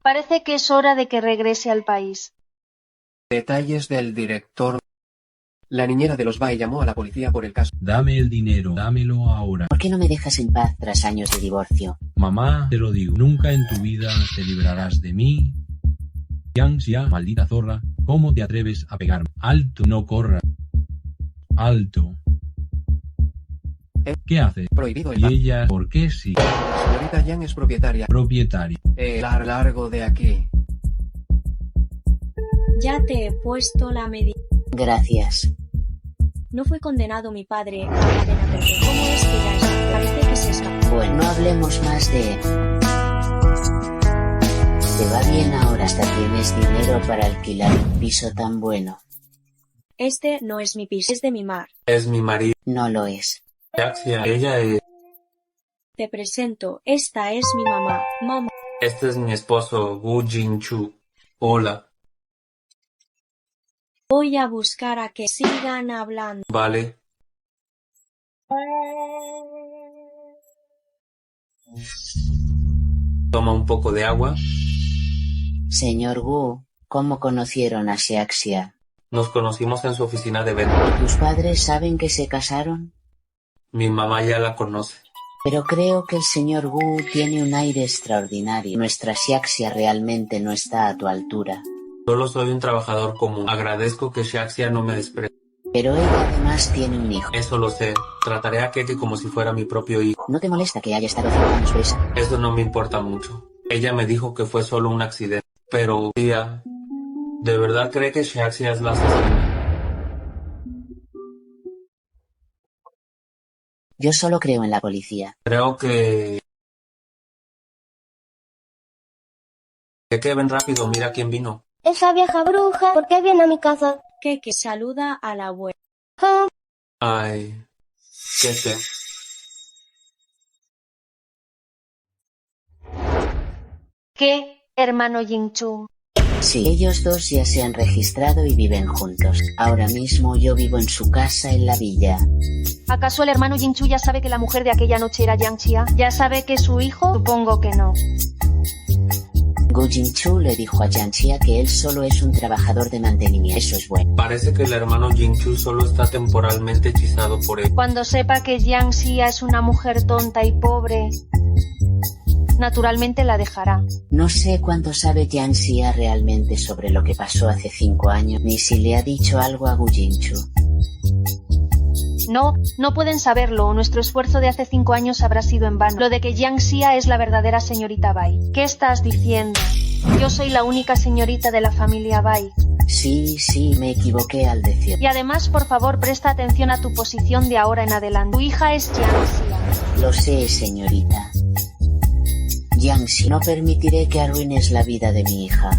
parece que es hora de que regrese al país. Detalles del director. La niñera de los Bai llamó a la policía por el caso. Dame el dinero, dámelo ahora. ¿Por qué no me dejas en paz tras años de divorcio? Mamá, te lo digo, nunca en tu vida te librarás de mí. Jiang Xia, maldita zorra, ¿cómo te atreves a pegarme? Alto, no corras. Alto. ¿Qué hace? Prohibido el Y bar. ella, ¿por qué sí? La señorita Yang es propietaria. Propietario. Largo de aquí. Ya te he puesto la medida. Gracias. No fue condenado mi padre a cadena perpetua. ¿Cómo es que ya está? Parece que se escapó. Bueno, no hablemos más de... Te va bien ahora, hasta tienes dinero para alquilar un piso tan bueno. Este no es mi piso, es de mi mar. Es mi marido. No lo es. Yaxia, ella es... Te presento, esta es mi mamá. Mamá. Este es mi esposo, Wu Jinchu. Hola. Voy a buscar a que sigan hablando. Vale. Toma un poco de agua. Señor Wu, ¿cómo conocieron a Xiaxia? Nos conocimos en su oficina de venta. ¿Tus padres saben que se casaron? Mi mamá ya la conoce. Pero creo que el señor Wu tiene un aire extraordinario. Nuestra Xiaxia realmente no está a tu altura. Solo soy un trabajador común. Agradezco que Xiaxia no me desprecie. Pero ella además tiene un hijo. Eso lo sé. Trataré a Keke como si fuera mi propio hijo. ¿No te molesta que haya estado 5 años presa? Eso no me importa mucho. Ella me dijo que fue solo un accidente. Pero, tía, ¿de verdad cree que Xiaxia es la asesina? Yo solo creo en la policía. Creo que... Keke, ven rápido, mira quién vino. Esa vieja bruja, ¿por qué viene a mi casa? Que saluda a la abuela. Ay, Keke. ¿Qué, hermano Yingchu? Sí, ellos dos ya se han registrado y viven juntos. Ahora mismo yo vivo en su casa en la villa. ¿Acaso el hermano Yingchu ya sabe que la mujer de aquella noche era Yang Xia? ¿Ya sabe que es su hijo? Supongo que no. Gu Jinchu le dijo a Yang Xia que él solo es un trabajador de mantenimiento. Eso es bueno. Parece que el hermano Jinchu solo está temporalmente hechizado por él. Cuando sepa que Yang Xia es una mujer tonta y pobre, naturalmente la dejará. No sé cuánto sabe Yang Xia realmente sobre lo que pasó hace 5 años, ni si le ha dicho algo a Gu Jinchu. No, no pueden saberlo, nuestro esfuerzo de hace 5 años habrá sido en vano. Lo de que Yang Xia es la verdadera señorita Bai. ¿Qué estás diciendo? Yo soy la única señorita de la familia Bai. Sí, me equivoqué al decir. Y además, por favor, presta atención a tu posición de ahora en adelante. Tu hija es Yang Xia. Lo sé, señorita. Yang Xia, no permitiré que arruines la vida de mi hija.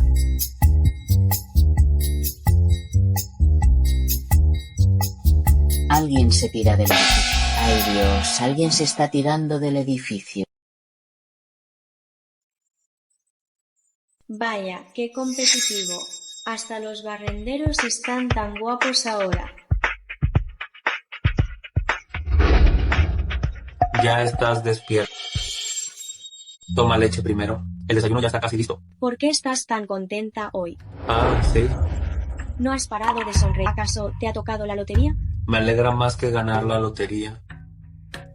Alguien se tira del edificio. Ay Dios, alguien se está tirando del edificio. Vaya, qué competitivo. Hasta los barrenderos están tan guapos ahora. Ya estás despierto. Toma leche primero. El desayuno ya está casi listo. ¿Por qué estás tan contenta hoy? Ah, sí. ¿No has parado de sonreír? ¿Acaso te ha tocado la lotería? Me alegra más que ganar la lotería.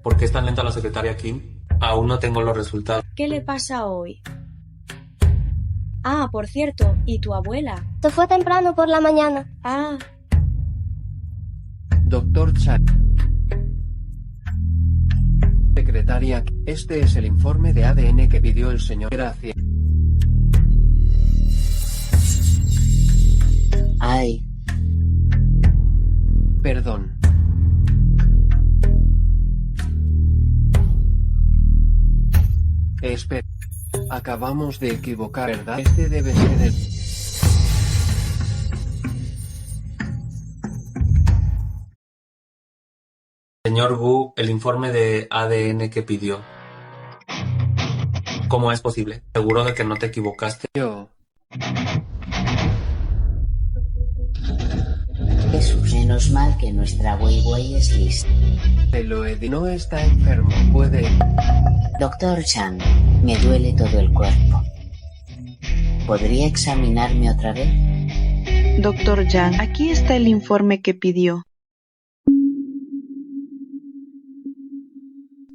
¿Por qué es tan lenta la secretaria Kim? Aún no tengo los resultados. ¿Qué le pasa hoy? Ah, por cierto, ¿y tu abuela? Se fue temprano por la mañana. Ah. Doctor Chan. Secretaria, este es el informe de ADN que pidió el señor. Gracias. Ay. Perdón. Espera. Acabamos de equivocar, ¿verdad? Este debe ser el... Señor Wu, el informe de ADN que pidió. ¿Cómo es posible? ¿Seguro de que no te equivocaste? Yo... Jesús, Menos mal que nuestra Weiwei es lista. Eloedi no está enfermo, puede... Doctor Chang, me duele todo el cuerpo. ¿Podría examinarme otra vez? Doctor Yang, aquí está el informe que pidió.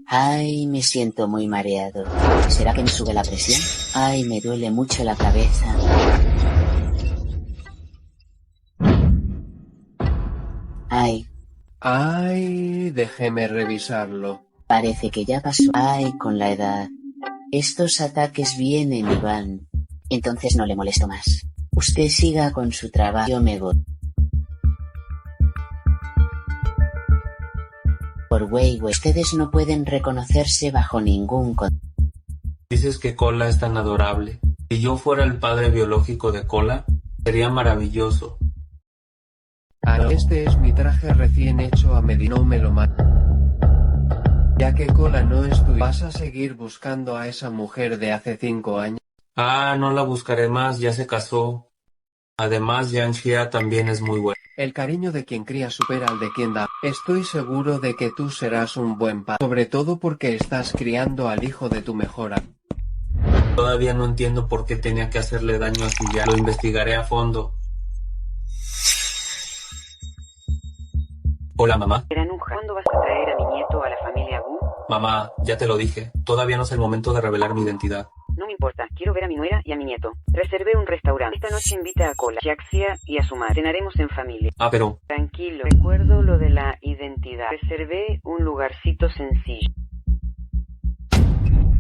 Ay, me siento muy mareado. ¿Será que me sube la presión? Ay, me duele mucho la cabeza. Ay, déjeme revisarlo. Parece que ya pasó. Ay, con la edad. Estos ataques vienen y van. Entonces no le molesto más. Usted siga con su trabajo. Yo me voy. Por Weiwei, ustedes no pueden reconocerse bajo ningún Dices que Cola es tan adorable. Si yo fuera el padre biológico de Cola, sería maravilloso. Este es mi traje recién hecho a medida. No me lo mata. Ya que Cola no es tu... ¿Vas a seguir buscando a esa mujer de hace 5 años? Ah, no la buscaré más, ya se casó. Además, Yang Xia también es muy buena. El cariño de quien cría supera al de quien da. Estoy seguro de que tú serás un buen padre, sobre todo porque estás criando al hijo de tu mejor amigo. Todavía no entiendo por qué tenía que hacerle daño a Xia. Lo investigaré a fondo. Hola, mamá. Granuja, ¿cuándo vas a traer a mi nieto a la familia Wu? Mamá, ya te lo dije. Todavía no es el momento de revelar mi identidad. No me importa, quiero ver a mi nuera y a mi nieto. Reservé un restaurante. Esta noche invita a Cola, Yaxia y a su madre. Cenaremos en familia. Ah, pero... Tranquilo, recuerdo lo de la identidad. Reservé un lugarcito sencillo.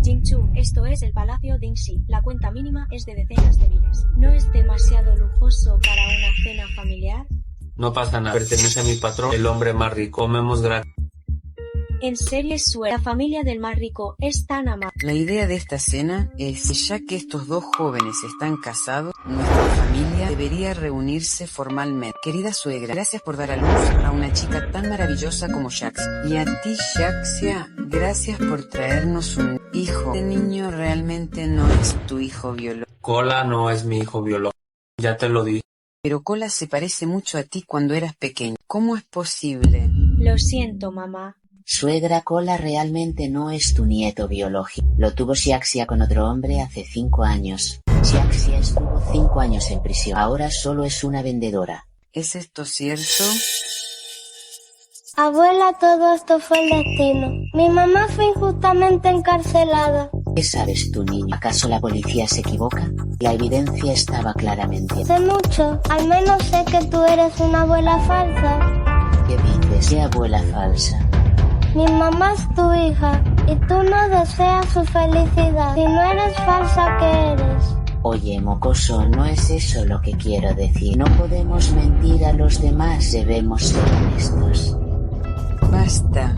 Jingchu, esto es el Palacio Dingxi. La cuenta mínima es de decenas de miles. ¿No es demasiado lujoso para una cena familiar? No pasa nada. Pertenece a mi patrón, el hombre más rico. Comemos gratis. En serio es suerte. La familia del más rico es tan amable. La idea de esta cena es que ya que estos dos jóvenes están casados, nuestra familia debería reunirse formalmente. Querida suegra, gracias por dar a luz a una chica tan maravillosa como Jax. Y a ti, Yaxia, gracias por traernos un hijo. Este niño realmente no es tu hijo biológico. Cola no es mi hijo biológico. Ya te lo dije. Pero Cola se parece mucho a ti cuando eras pequeño. ¿Cómo es posible? Lo siento, mamá. Suegra, Cola realmente no es tu nieto biológico. Lo tuvo Xiaxia con otro hombre hace 5 años. Xiaxia estuvo 5 años en prisión. Ahora solo es una vendedora. ¿Es esto cierto? Abuela, todo esto fue el destino. Mi mamá fue injustamente encarcelada. ¿Qué sabes tú, niño? ¿Acaso la policía se equivoca? La evidencia estaba claramente... Sé mucho. Al menos sé que tú eres una abuela falsa. ¿Qué dices? ¿Qué abuela falsa? Mi mamá es tu hija y tú no deseas su felicidad. Si no eres falsa, ¿qué eres? Oye, mocoso, no es eso lo que quiero decir. No podemos mentir a los demás, debemos ser honestos. Basta.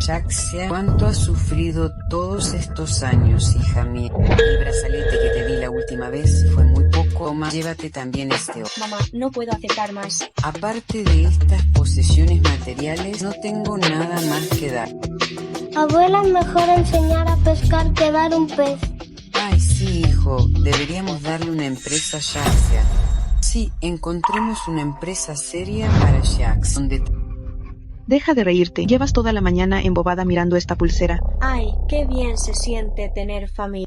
Yaxia, ¿cuánto has sufrido todos estos años, hija mía? El brazalete que te di la última vez fue muy poco. Toma, llévate también este otro. Mamá, no puedo aceptar más. Aparte de estas posesiones materiales, no tengo nada más que dar. Abuela, es mejor enseñar a pescar que dar un pez. Ay, sí, hijo. Deberíamos darle una empresa a Yaxia. Sí, encontremos una empresa seria para Jax, donde... Deja de reírte. Llevas toda la mañana embobada mirando esta pulsera. Ay, qué bien se siente tener familia.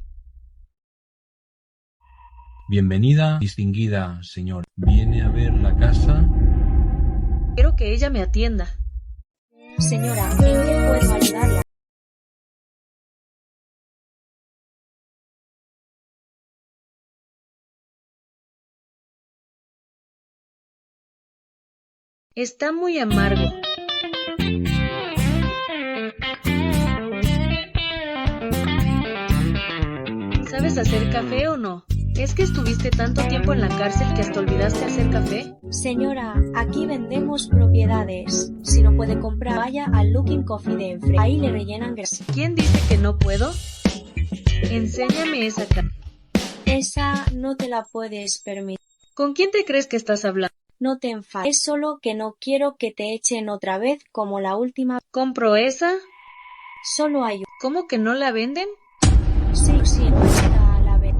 Bienvenida, distinguida señora. ¿Viene a ver la casa? Quiero que ella me atienda. Señora, ¿en qué puedo ayudarla? Está muy amargo. ¿Sabes hacer café o no? ¿Es que estuviste tanto tiempo en la cárcel que hasta olvidaste hacer café? Señora, aquí vendemos propiedades. Si no puede comprar, vaya al Looking Coffee de enfrente. Ahí le rellenan grasa. ¿Quién dice que no puedo? Enséñame esa cara. Esa no te la puedes permitir. ¿Con quién te crees que estás hablando? No te enfades. Es solo que no quiero que te echen otra vez como la última. ¿Compro esa? Solo hay una. ¿Cómo que no la venden? Sí, está a la vez.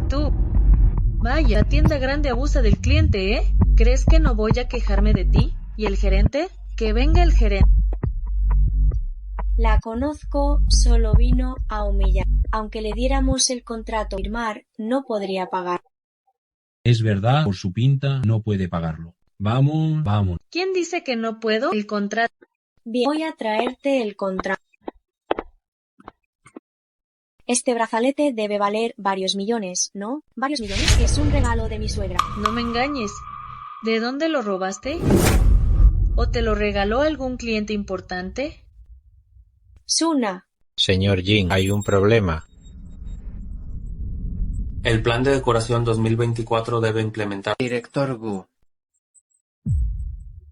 Tú. Vaya, la tienda grande abusa del cliente, ¿eh? ¿Crees que no voy a quejarme de ti? ¿Y el gerente? Que venga el gerente. La conozco, solo vino a humillar. Aunque le diéramos el contrato a firmar, no podría pagar. Es verdad, por su pinta no puede pagarlo. Vamos, vamos. ¿Quién dice que no puedo? El contrato. Bien, voy a traerte el contrato. Este brazalete debe valer varios millones, ¿no? ¿Varios millones? Es un regalo de mi suegra. No me engañes. ¿De dónde lo robaste? ¿O te lo regaló algún cliente importante? Suna. Señor Jin, hay un problema. El plan de decoración 2024 debe implementar. Director Gu.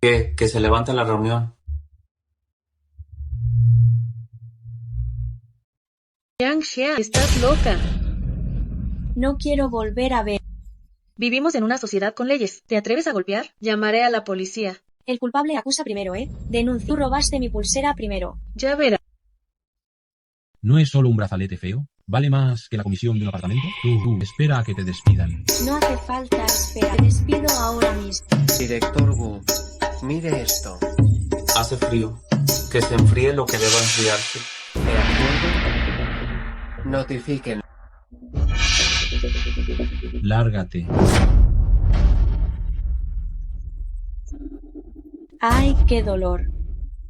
¿Qué? Que se levante la reunión. Yang Xia, estás loca. No quiero volver a ver. Vivimos en una sociedad con leyes. ¿Te atreves a golpear? Llamaré a la policía. El culpable acusa primero, ¿eh? Denuncio. Tú robaste mi pulsera primero. Ya verás. ¿No es solo un brazalete feo? ¿Vale más que la comisión de un apartamento? Tú, espera a que te despidan. No hace falta esperar. Te despido ahora mismo. Director Gu. Mire esto. Hace frío. Que se enfríe lo que deba enfriarse. ¿De acuerdo? Notifiquen. Lárgate. Ay, qué dolor.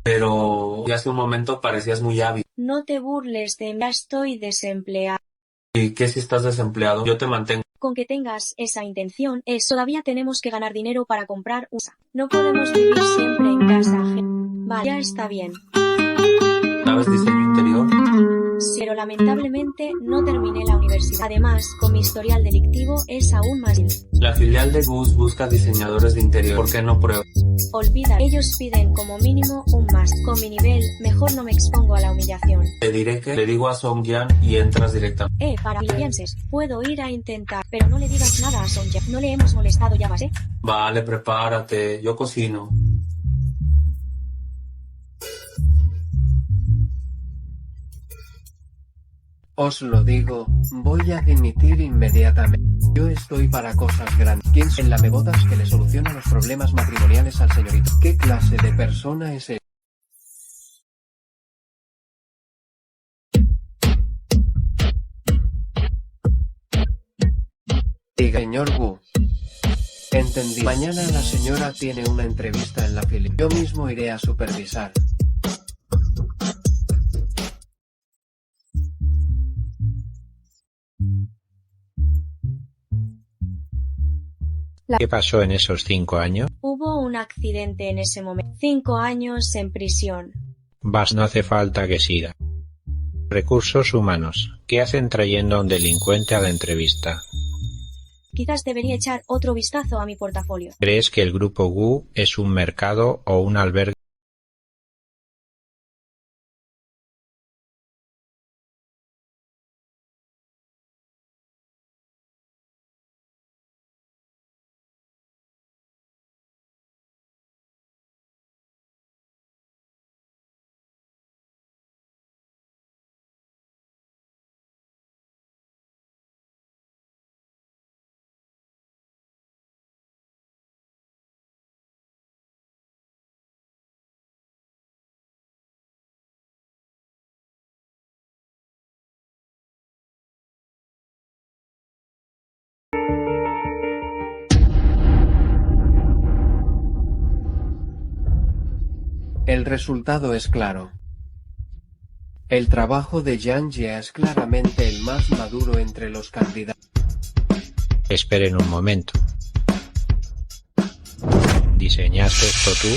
Pero hace un momento parecías muy hábil. No te burles de mí, ya estoy desempleado. ¿Y qué si estás desempleado? Yo te mantengo. Con que tengas esa intención, todavía tenemos que ganar dinero para comprar USA. No podemos vivir siempre en casa ajena. Vale, ya está bien. ¿Sabes diseño interior? Sí, pero lamentablemente no terminé la universidad. Además, con mi historial delictivo es aún más. La filial de Gus busca diseñadores de interior. ¿Por qué no pruebas? Olvida, ellos piden como mínimo un más. Con mi nivel, mejor no me expongo a la humillación. Te diré que le digo a Song Yan y entras directamente. Para que pienses, puedo ir a intentar, pero no le digas nada a Song Yan. No le hemos molestado ya más, ¿eh? Vale, prepárate, yo cocino. Os lo digo, voy a dimitir inmediatamente. Yo estoy para cosas grandes. ¿Quién es el lamebotas que le soluciona los problemas matrimoniales al señorito? ¿Qué clase de persona es él? Diga, señor Wu. Entendí. Mañana la señora tiene una entrevista en la filial. Yo mismo iré a supervisar. ¿Qué pasó en esos 5 años? Hubo un accidente en ese momento. 5 años en prisión. No hace falta que siga. Recursos humanos. ¿Qué hacen trayendo a un delincuente a la entrevista? Quizás debería echar otro vistazo a mi portafolio. ¿Crees que el grupo Gu es un mercado o un albergue? El resultado es claro. El trabajo de Yang Jia es claramente el más maduro entre los candidatos. Esperen un momento. ¿Diseñaste esto tú?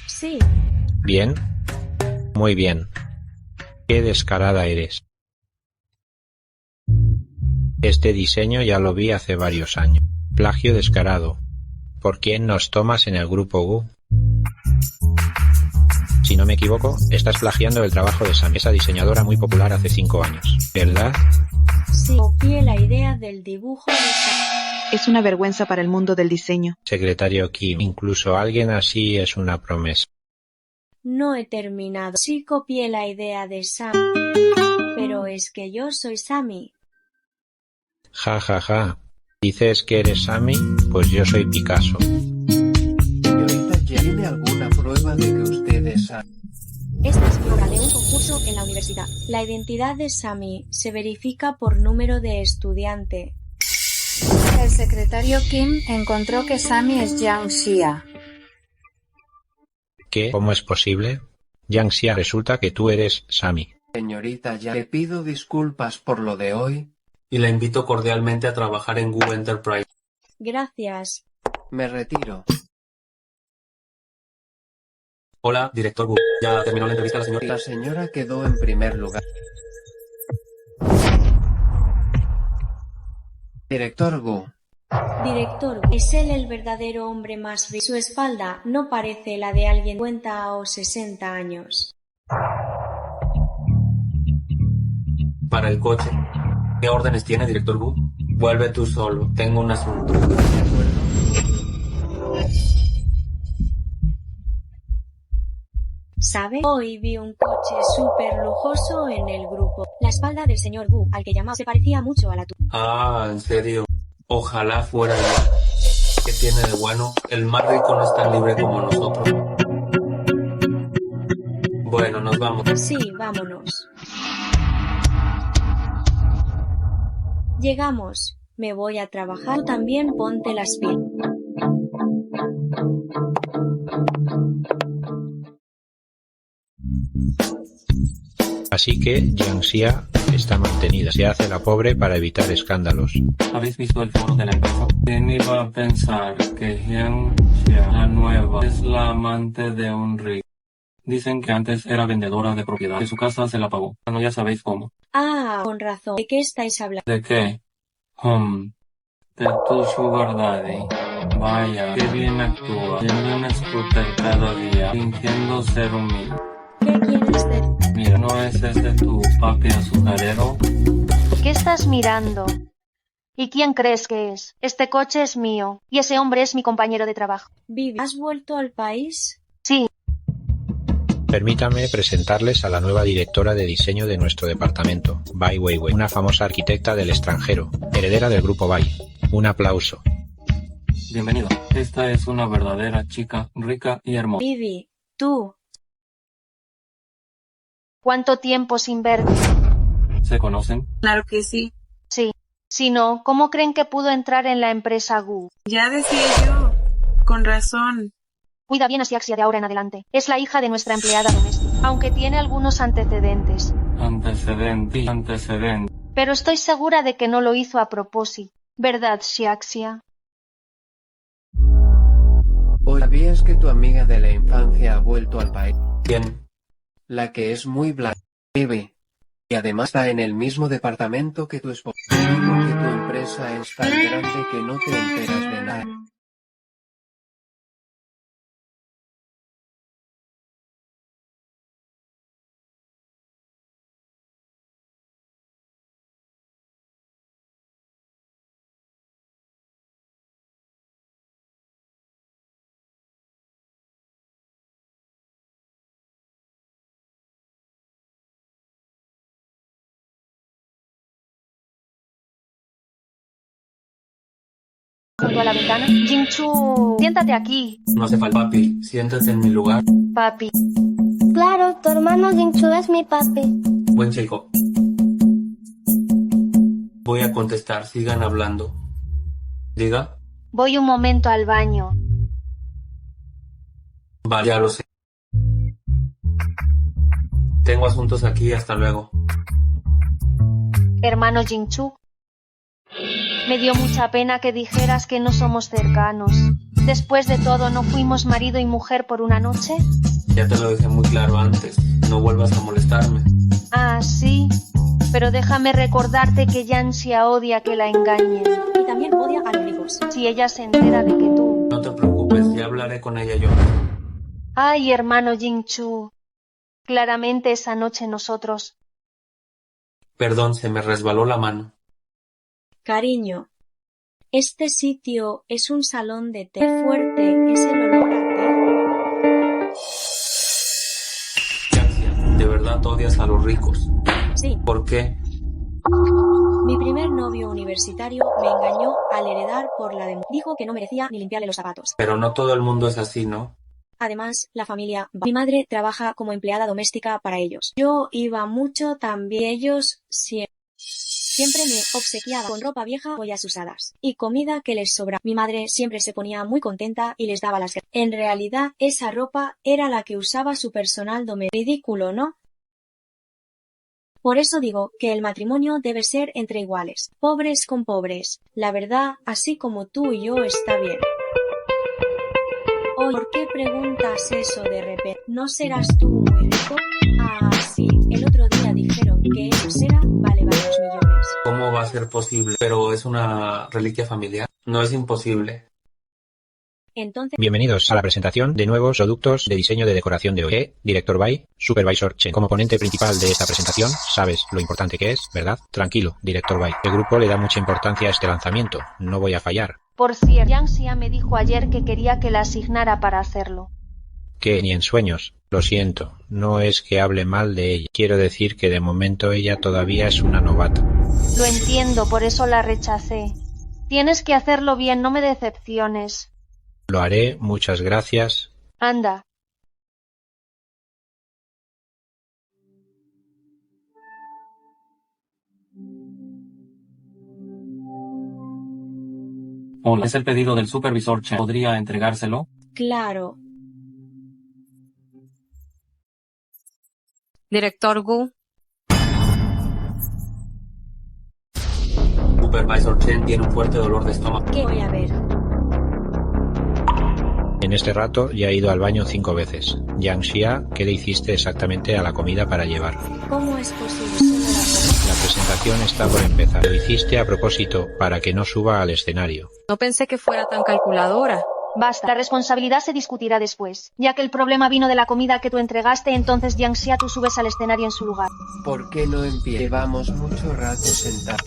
Sí. Bien. Muy bien. Qué descarada eres. Este diseño ya lo vi hace varios años. Plagio descarado. ¿Por quién nos tomas en el grupo Gu? Si no me equivoco, estás plagiando el trabajo de Sam, esa diseñadora muy popular hace 5 años, ¿verdad? Sí, copié la idea del dibujo de Sam. Es una vergüenza para el mundo del diseño. Secretario Kim, incluso alguien así es una promesa. No he terminado. Sí copié la idea de Sam, pero es que yo soy Sammy. Ja, ja, ja. ¿Dices que eres Sammy? Pues yo soy Picasso. Señorita, ¿tiene alguna prueba de que usted es Sammy? Esta es obra de un concurso en la universidad. La identidad de Sammy se verifica por número de estudiante. El secretario Kim encontró que Sammy es Yang Xia. ¿Qué? ¿Cómo es posible? Yang Xia, resulta que tú eres Sammy. Señorita, ya le pido disculpas por lo de hoy. Y la invito cordialmente a trabajar en Gu Enterprise. Gracias. Me retiro. Hola, director Gu. ¿Ya terminó la entrevista la señora? La señora quedó en primer lugar. Director Gu. Director, ¿es él el verdadero hombre más rico? Su espalda no parece la de alguien de 50 o 60 años. Para el coche. ¿Qué órdenes tiene, director Gu? Vuelve tú solo. Tengo un asunto. ¿Sabe? Hoy vi un coche súper lujoso en el grupo. La espalda del señor Gu, al que llamaba, se parecía mucho a la tuya. Ah, ¿en serio? Ojalá fuera yo. ¿Qué tiene de bueno? El más rico no es tan libre como nosotros. Bueno, nos vamos. Sí, vámonos. Llegamos. Me voy a trabajar. Tú también ponte las pilas. Así que Yang Xia está mantenida. Se hace la pobre para evitar escándalos. ¿Habéis visto el foro de la empresa? ¿Quién iba a pensar que Yang Xia, la nueva, es la amante de un rico? Dicen que antes era vendedora de propiedad, que su casa se la pagó. Bueno, ya sabéis cómo. Ah, con razón. ¿De qué estáis hablando? ¿De qué? De tu sugar daddy. Vaya, qué bien actúa. Tiene un scooter cada día, fingiendo ser humilde. ¿Qué quieres de...? Mira, ¿no es ese tu papi azucarero? ¿Qué estás mirando? ¿Y quién crees que es? Este coche es mío, y ese hombre es mi compañero de trabajo. Vivi, ¿has vuelto al país? Sí. Permítame presentarles a la nueva directora de diseño de nuestro departamento, Bai Weiwei, una famosa arquitecta del extranjero, heredera del grupo Bai. Un aplauso. Bienvenido. Esta es una verdadera chica, rica y hermosa. Vivi, tú. ¿Cuánto tiempo sin verte? ¿Se conocen? Claro que sí. Sí. Si no, ¿cómo creen que pudo entrar en la empresa Gu? Ya decía yo. Con razón. Cuida bien a Xiaxia de ahora en adelante. Es la hija de nuestra empleada doméstica, aunque tiene algunos antecedentes. Antecedente. Pero estoy segura de que no lo hizo a propósito. ¿Verdad, Xiaxia? ¿Sabías que tu amiga de la infancia ha vuelto al país? ¿Quién? La que es muy blanca. Vivi. Y además está en el mismo departamento que tu esposo. Digo que tu empresa es tan grande que no te enteras de nada. Junto a la ventana. Jingchu, siéntate aquí. No hace falta, papi. Siéntate en mi lugar. Papi. Claro, tu hermano Jingchu es mi papi. Buen chico. Voy a contestar. Sigan hablando. Diga. Voy un momento al baño. Vale, ya lo sé. Tengo asuntos aquí. Hasta luego. Hermano Jingchu. Me dio mucha pena que dijeras que no somos cercanos. Después de todo, ¿no fuimos marido y mujer por una noche? Ya te lo dije muy claro antes. No vuelvas a molestarme. Ah, sí. Pero déjame recordarte que Yanxia odia que la engañen. Y también odia a los ricos. Si ella se entera de que tú... No te preocupes, ya hablaré con ella yo. Ay, hermano Jingchu. Claramente esa noche nosotros... Perdón, se me resbaló la mano. Cariño, este sitio es un salón de té. Qué fuerte es el olor a té. Yaxia, ¿de verdad odias a los ricos? Sí. ¿Por qué? Mi primer novio universitario me engañó al heredar por la de... Dijo que no merecía ni limpiarle los zapatos. Pero no todo el mundo es así, ¿no? Además, la familia... Mi madre trabaja como empleada doméstica para ellos. Yo iba mucho también. Ellos siempre me obsequiaban con ropa vieja, joyas usadas y comida que les sobra. Mi madre siempre se ponía muy contenta y les daba las gracias. En realidad, esa ropa era la que usaba su personal doméstico. Ridículo, ¿no? Por eso digo que el matrimonio debe ser entre iguales, pobres con pobres. La verdad, así como tú y yo, está bien. Oye, ¿por qué preguntas eso de repente? ¿No serás tú muy rico? Ah, sí, el otro día dijeron que eso vale varios millones. ¿Cómo va a ser posible? Pero es una reliquia familiar. No es imposible. Entonces... Bienvenidos a la presentación de nuevos productos de diseño de decoración de hoy. Director Bai, Supervisor Chen. Como ponente principal de esta presentación, sabes lo importante que es, ¿verdad? Tranquilo, Director Bai. El grupo le da mucha importancia a este lanzamiento. No voy a fallar. Por cierto, Yang Xia me dijo ayer que quería que la asignara para hacerlo. Que ni en sueños. Lo siento. No es que hable mal de ella. Quiero decir que de momento ella todavía es una novata. Lo entiendo, por eso la rechacé. Tienes que hacerlo bien, no me decepciones. Lo haré, muchas gracias. Anda. Hola, es el pedido del supervisor Chen. ¿Podría entregárselo? Claro. Director Gu. Supervisor Chen tiene un fuerte dolor de estómago. ¿Qué voy a ver? En este rato ya he ido al baño 5 veces. Yang Xia, ¿qué le hiciste exactamente a la comida para llevar? ¿Cómo es posible? La presentación está por empezar. Lo hiciste a propósito para que no suba al escenario. No pensé que fuera tan calculadora. Basta, la responsabilidad se discutirá después. Ya que el problema vino de la comida que tú entregaste, entonces Yang Xia, tú subes al escenario en su lugar. ¿Por qué no empiezan? Llevamos mucho rato sentados.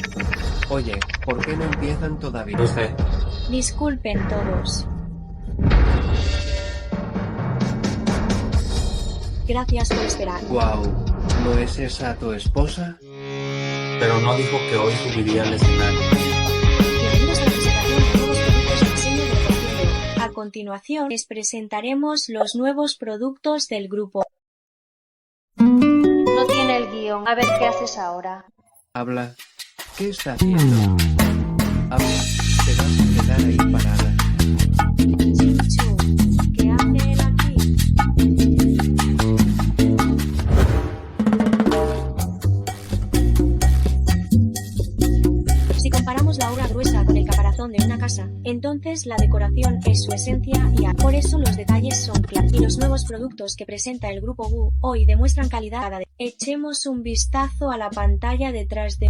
Oye, ¿por qué no empiezan todavía? No sé. Disculpen todos. Gracias por esperar. Guau, ¿no es esa tu esposa? Pero no dijo que hoy subiría al escenario. Bienvenidos a la presentación de nuevos productos de diseño de decoración de hoy. A continuación, les presentaremos los nuevos productos del grupo. No tiene el guión. A ver qué haces ahora. Habla. ¿Qué está haciendo? Habla. Te vas a quedar ahí parada. Chinchu, ¿qué hace él aquí? Si comparamos la obra gruesa con el caparazón de una casa, entonces la decoración es su esencia y por eso los detalles son claros. Y los nuevos productos que presenta el grupo Gu hoy demuestran calidad cada vez. Echemos un vistazo a la pantalla detrás de...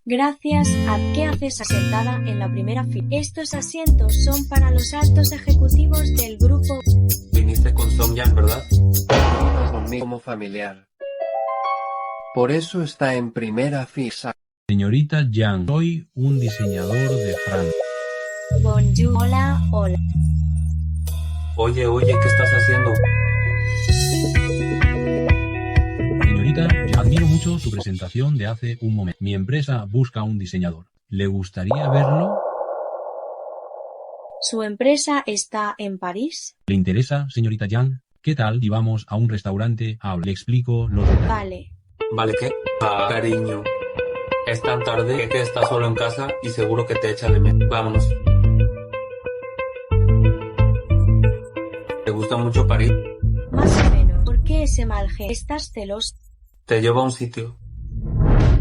Gracias a ¿qué haces sentada en la primera fila? Estos asientos son para los altos ejecutivos del grupo. Viniste con Song Yang, ¿verdad? Vino conmigo como familiar. Por eso está en primera fila. Señorita Yang, soy un diseñador de Francia. Bonjour. Hola, hola. Oye, ¿qué estás haciendo? Señorita, yo admiro mucho su presentación de hace un momento. Mi empresa busca un diseñador. ¿Le gustaría verlo? ¿Su empresa está en París? ¿Le interesa, señorita Yang? ¿Qué tal si vamos a un restaurante a hablar? Le explico los detalles. Vale. ¿Vale qué? Ah, cariño. Es tan tarde que estás solo en casa y seguro que te echa de menos. Vámonos. ¿Te gusta mucho París? Más o menos. ¿Por qué ese mal genio? ¿Estás celoso? Te llevo a un sitio.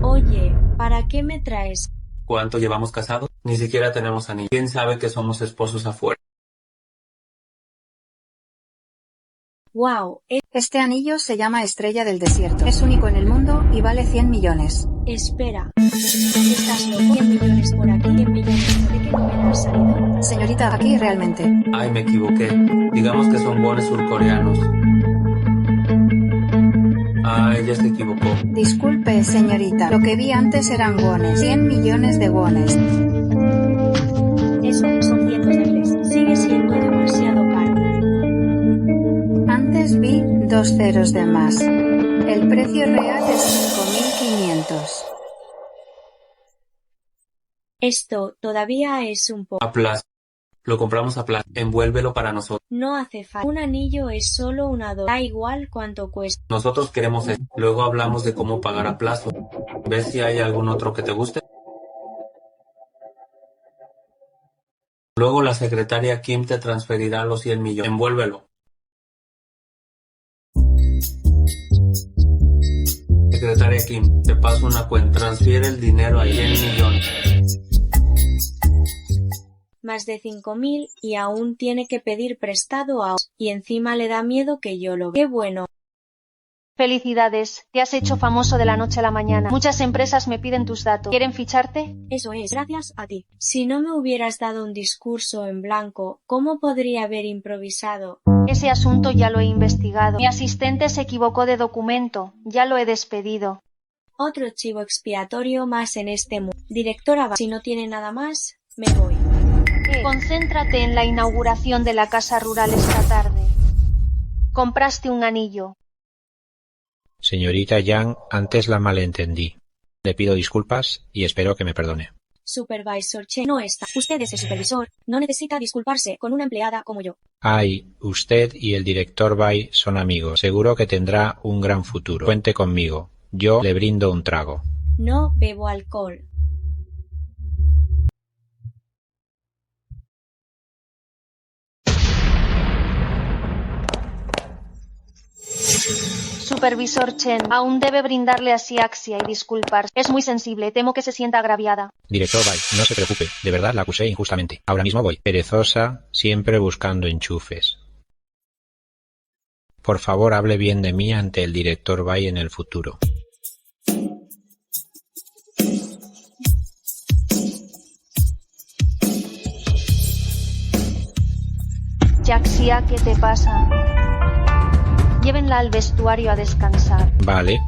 Oye, ¿para qué me traes? ¿Cuánto llevamos casados? Ni siquiera tenemos anillo. ¿Quién sabe que somos esposos afuera? Wow. Este anillo se llama Estrella del Desierto. Es único en el mundo y vale 100 millones. Espera. ¿Estás loco? 100 millones por aquí, 100 millones. ¿De qué número has salido? Señorita, aquí realmente. Ay, me equivoqué. Digamos que son wones surcoreanos. Ah, ella se equivocó. Disculpe, señorita. Lo que vi antes eran wones. 100 millones de wones. Eso son cientos de miles. Sigue siendo demasiado caro. Antes vi 2 ceros de más. El precio real es 5.500. Esto todavía es un poco. A plazo. Lo compramos a plazo. Envuélvelo para nosotros. No hace falta. Un anillo es solo una da igual cuánto cuesta. Nosotros queremos esto. Luego hablamos de cómo pagar a plazo. ¿Ves si hay algún otro que te guste? Luego la secretaria Kim te transferirá los 100 millones. Envuélvelo. Secretaria Kim, te paso una cuenta. Transfiere el dinero a 100 millones. Más de 5.000 y aún tiene que pedir prestado a... Y encima le da miedo que yo lo vea. ¡Qué bueno! Felicidades, te has hecho famoso de la noche a la mañana. Muchas empresas me piden tus datos. ¿Quieren ficharte? Eso es, gracias a ti. Si no me hubieras dado un discurso en blanco, ¿cómo podría haber improvisado? Ese asunto ya lo he investigado. Mi asistente se equivocó de documento. Ya lo he despedido. Otro chivo expiatorio más en este mundo. Directora, si no tiene nada más, me voy. Concéntrate en la inauguración de la casa rural esta tarde. Compraste un anillo. Señorita Yang, antes la malentendí. Le pido disculpas y espero que me perdone. Supervisor Chen no está. Usted es el supervisor. No necesita disculparse con una empleada como yo. Ay, usted y el director Bai son amigos. Seguro que tendrá un gran futuro. Cuente conmigo. Yo le brindo un trago. No bebo alcohol. Supervisor Chen, aún debe brindarle a Xiaxia y disculparse. Es muy sensible, temo que se sienta agraviada. Director Bai, no se preocupe. De verdad la acusé injustamente. Ahora mismo voy. Perezosa, siempre buscando enchufes. Por favor, hable bien de mí ante el director Bai en el futuro. Xiaxia, ¿qué te pasa? Llévenla al vestuario a descansar. Vale.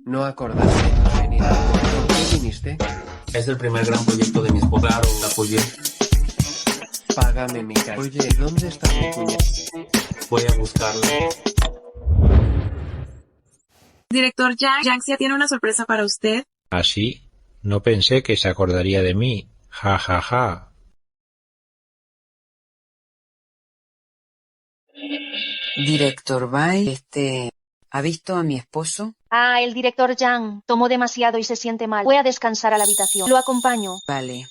No acordaste de venir. ¿Por qué viniste? Es el primer gran proyecto de mi esposa. Claro, la apoyé. Págame mi cara. Oye, ¿dónde está tu cuña? Voy a buscarla. Director Yang, Yangxia tiene una sorpresa para usted. ¿Así? No pensé que se acordaría de mí. Ja, ja, ja. Director Bai, ¿ha visto a mi esposo? Ah, el director Yang tomó demasiado y se siente mal. Voy a descansar a la habitación. Lo acompaño. Vale.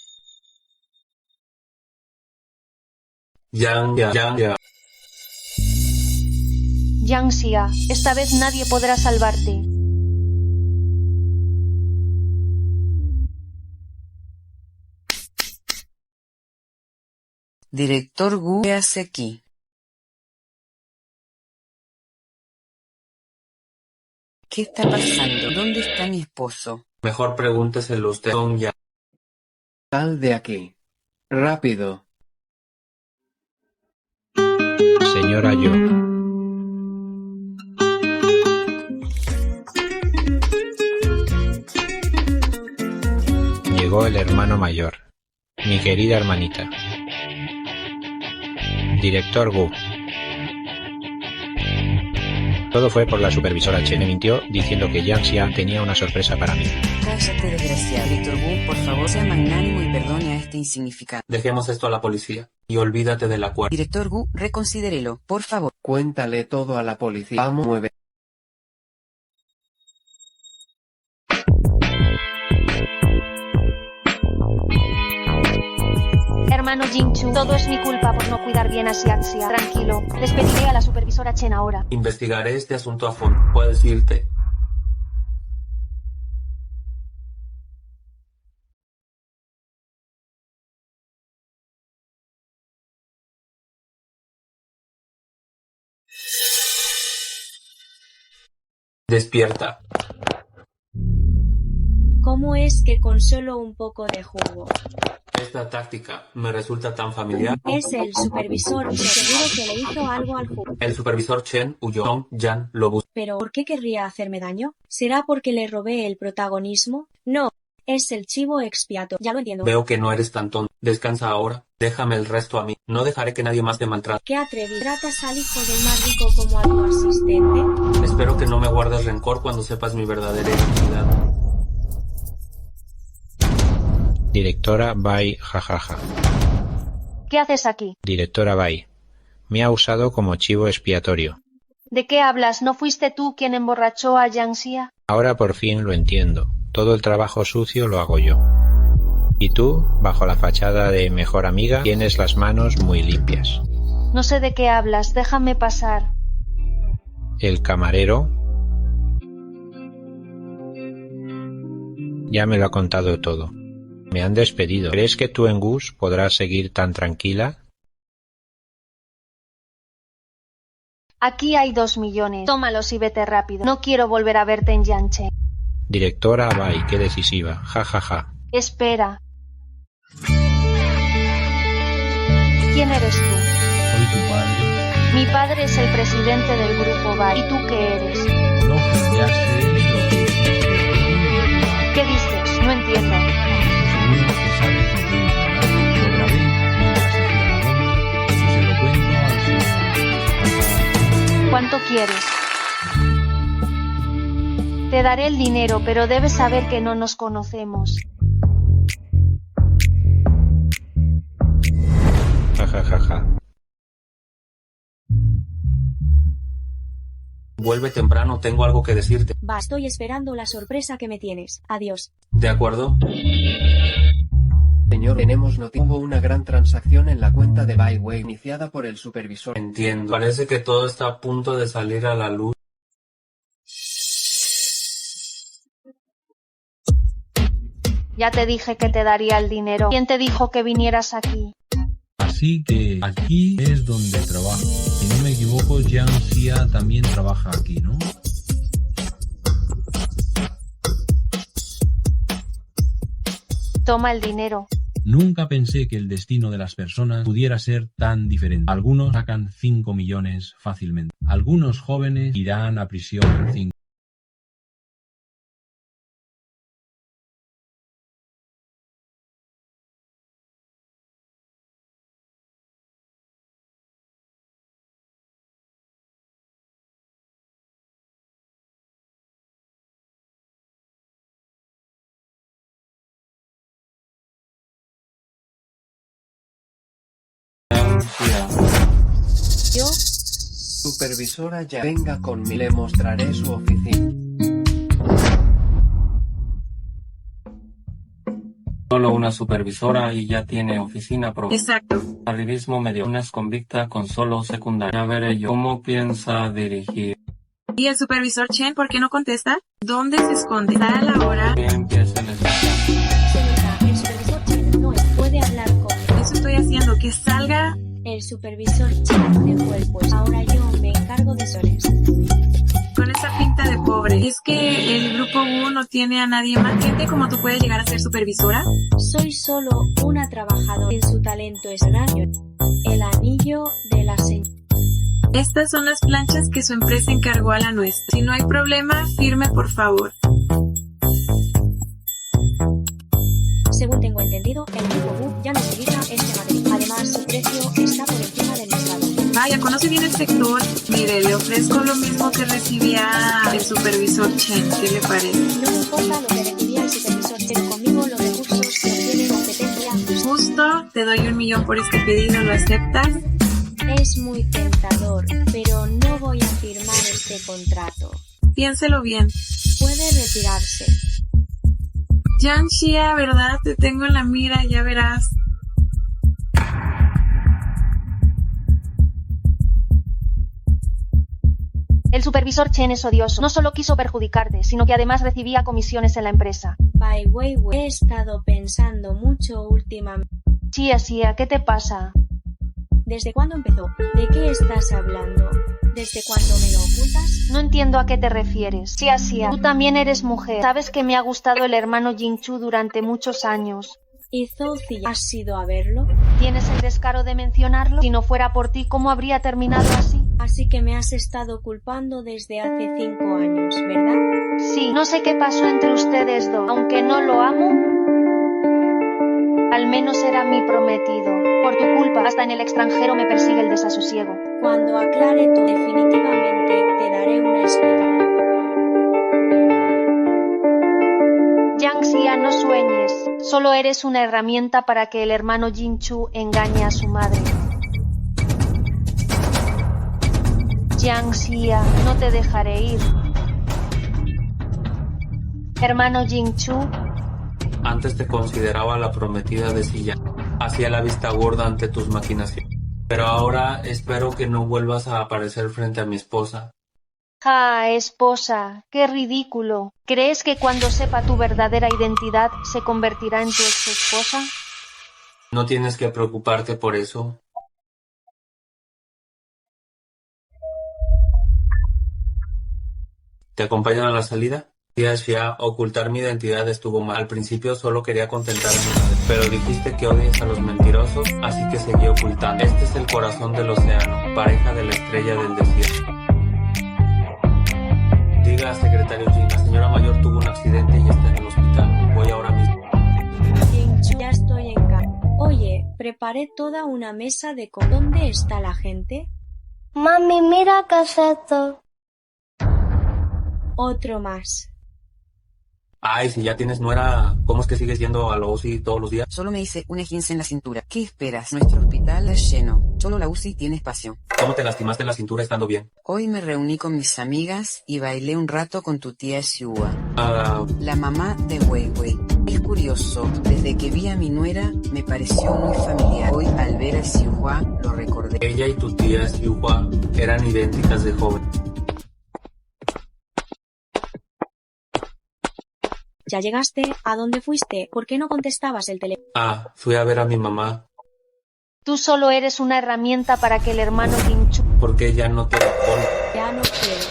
Yang. Yangxia, esta vez nadie podrá salvarte. Director Gu, ¿qué hace aquí? ¿Qué está pasando? ¿Dónde está mi esposo? Mejor pregúnteselo usted, Song Yang. Sal de aquí. Rápido. Señora Yo. Llegó el hermano mayor. Mi querida hermanita. Director Gu. Todo fue por la supervisora Chen. Me mintió diciendo que Yangxia tenía una sorpresa para mí. Cállate, desgraciado. Director Gu, por favor, sea magnánimo y perdone a este insignificante. Dejemos esto a la policía y olvídate del acuerdo. Director Gu, reconsidérelo, por favor. Cuéntale todo a la policía. Vamos, mueve. Hermano Jingchu, todo es mi culpa por no cuidar bien a Xiaxia. Tranquilo, despediré a la supervisora Chen ahora. Investigaré este asunto a fondo. Puedes irte. Despierta. ¿Cómo es que con solo un poco de jugo? Esta táctica me resulta tan familiar. Es el supervisor, seguro que le hizo algo al jugo. El supervisor Chen huyó. Song Yang lo buscó. ¿Pero por qué querría hacerme daño? ¿Será porque le robé el protagonismo? No, Es el chivo expiatorio. Ya lo entiendo. Veo que no eres tan tonto. Descansa ahora. Déjame el resto a mí. No dejaré que nadie más te maltrate. ¿Qué atrevido? ¿Tratas al hijo del más rico como a tu asistente? Espero que no me guardes rencor cuando sepas mi verdadera identidad. Directora Bai, jajaja. ¿Qué haces aquí? Directora Bai. Me ha usado como chivo expiatorio. ¿De qué hablas? ¿No fuiste tú quien emborrachó a Jiang Xia? Ahora por fin lo entiendo. Todo el trabajo sucio lo hago yo. Y tú, bajo la fachada de mejor amiga, tienes las manos muy limpias. No sé de qué hablas, déjame pasar. El camarero ya me lo ha contado todo. Me han despedido. ¿Crees que tú en Gus podrás seguir tan tranquila? Aquí hay 2 millones. Tómalos y vete rápido. No quiero volver a verte en Yangtze. Directora Bai, qué decisiva. Ja, ja, ja. Espera. ¿Quién eres tú? Soy tu padre. Mi padre es el presidente del grupo Bai. ¿Y tú qué eres? No, ya sé lo que hiciste. ¿Qué dices? No entiendo. Seguro que sabes lo que es, ¿verdad? Lo grabé mientras hacía la doble y se lo cuento al señor. ¿Cuánto quieres? Te daré el dinero, pero debes saber que no nos conocemos. Ja, ja, ja, ja. Vuelve temprano, tengo algo que decirte. Va, estoy esperando la sorpresa que me tienes. Adiós. ¿De acuerdo? Señor, tenemos noticia. Hubo una gran transacción en la cuenta de Byway iniciada por el supervisor. Entiendo. Parece que todo está a punto de salir a la luz. Ya te dije que te daría el dinero. ¿Quién te dijo que vinieras aquí? Así que aquí es donde trabajo. Si no me equivoco, Jiang Xia también trabaja aquí, ¿no? Toma el dinero. Nunca pensé que el destino de las personas pudiera ser tan diferente. Algunos sacan 5 millones fácilmente. Algunos jóvenes irán a prisión por 5. Yo, Supervisora, ya venga conmigo. Le mostraré su oficina. Solo una supervisora y ya tiene oficina propia. Exacto. Arribismo medio. Una es convicta con solo secundaria. Ya veré yo cómo piensa dirigir. ¿Y el supervisor Chen por qué no contesta? ¿Dónde se esconde? ¿Está a la hora? Que empiece el especial. señorita, el supervisor Chen no puede hablar conmigo. Eso estoy haciendo, que salga. El supervisor Chen dejó el puesto. Ahora yo me encargo de soles. Con esa pinta de pobre. ¿Es que el grupo U no tiene a nadie más? ¿Gente como tú puede llegar a ser supervisora? Soy solo una trabajadora. En su talento es el anillo de la señora. Estas son las planchas que su empresa encargó a la nuestra. Si no hay problema, firme por favor. Según tengo entendido, el grupo U ya no utiliza este material. Además, su precio está por encima del mercado. Vaya, conoce bien el sector. Mire, le ofrezco lo mismo que recibía el supervisor Chen. ¿Qué le parece? No me importa lo que recibía el supervisor Chen. Conmigo los recursos se obtienen competencia. Justo, te doy 1 millón por este pedido. ¿Lo aceptas? Es muy tentador, pero no voy a firmar este contrato. Piénselo bien. Puede retirarse. Jiang Xia, ¿verdad? Te tengo en la mira, ya verás. El supervisor Chen es odioso. No solo quiso perjudicarte, sino que además recibía comisiones en la empresa. By Weiwei, he estado pensando mucho últimamente. Xia, ¿qué te pasa? ¿Desde cuándo empezó? ¿De qué estás hablando? ¿Desde cuándo me lo ocultas? No entiendo a qué te refieres. Xia, tú también eres mujer. Sabes que me ha gustado el hermano Jingchu durante muchos años. ¿Y Zouzi, has ido a verlo? ¿Tienes el descaro de mencionarlo? Si no fuera por ti, ¿cómo habría terminado así? Así que me has estado culpando desde hace 5 años, ¿verdad? Sí, no sé qué pasó entre ustedes dos. Aunque no lo amo, al menos era mi prometido. Por tu culpa, hasta en el extranjero me persigue el desasosiego. Cuando aclare todo definitivamente, te daré una explicación. Yang Xia, no sueñes. Solo eres una herramienta para que el hermano Jinchu engañe a su madre. Yang Xia, no te dejaré ir. Hermano Jinchu. Antes te consideraba la prometida de Silla. Hacía la vista gorda ante tus maquinaciones. Pero ahora espero que no vuelvas a aparecer frente a mi esposa. ¡Ja, esposa! ¡Qué ridículo! ¿Crees que cuando sepa tu verdadera identidad se convertirá en tu ex esposa? No tienes que preocuparte por eso. ¿Te acompañan a la salida? Tía Xia, ocultar mi identidad estuvo mal. Al principio solo quería contentar a mi madre, pero dijiste que odias a los mentirosos, así que seguí ocultando. Este es el corazón del océano, pareja de la estrella del desierto. Diga, secretario Jin, la señora mayor tuvo un accidente y está en el hospital. Voy ahora mismo. Jinchu, ya estoy en casa. Oye, preparé toda una mesa de comida. ¿Dónde está la gente? Mami, mira qué es esto. Otro más. Ay, si ya tienes nuera, ¿cómo es que sigues yendo a la UCI todos los días? Solo me hice un esguince en la cintura. ¿Qué esperas? Nuestro hospital es lleno. Solo la UCI tiene espacio. ¿Cómo te lastimaste la cintura estando bien? Hoy me reuní con mis amigas y bailé un rato con tu tía Xiua, la mamá de Wei Wei. Es curioso, desde que vi a mi nuera me pareció muy familiar. Hoy al ver a Xiua lo recordé. Ella y tu tía Xiua eran idénticas de joven. ¿Ya llegaste? ¿A dónde fuiste? ¿Por qué no contestabas el teléfono? Fui a ver a mi mamá. Tú solo eres una herramienta para que el hermano Jinchu... Porque ya no quiere alcohol. Ya no quiero.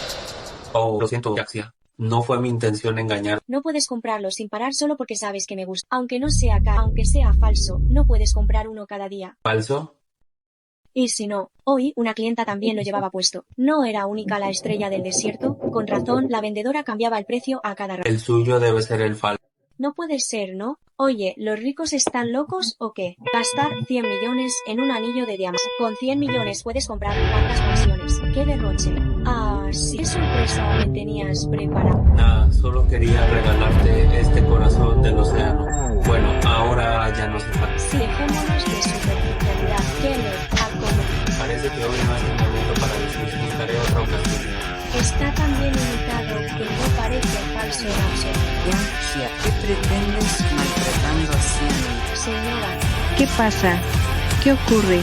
Oh, lo siento, Yaxia. No fue mi intención engañar. No puedes comprarlo sin parar solo porque sabes que me gusta. Aunque no sea aunque sea falso, no puedes comprar uno cada día. ¿Falso? Y si no, hoy una clienta también lo llevaba puesto. ¿No era única la estrella del desierto? Con razón, la vendedora cambiaba el precio a cada rato. El suyo debe ser el falso. No puede ser, ¿no? Oye, ¿los ricos están locos o qué? Gastar 100 millones en un anillo de diamantes. Con 100 millones puedes comprar cuantas mansiones. ¡Qué derroche! Sí, ¿qué sorpresa me tenías preparado? Solo quería regalarte este corazón del océano. Bueno, ahora ya no se falta. Sí, dejémonos de superficialidad. ¿Qué le Parece que hoy no es el momento para decir, buscaré otra ocasión. Está tan bien imitado que no parece falso en absoluto. Yaxia, ¿qué pretendes maltratando así a mí? Señora. ¿Qué pasa? ¿Qué ocurre?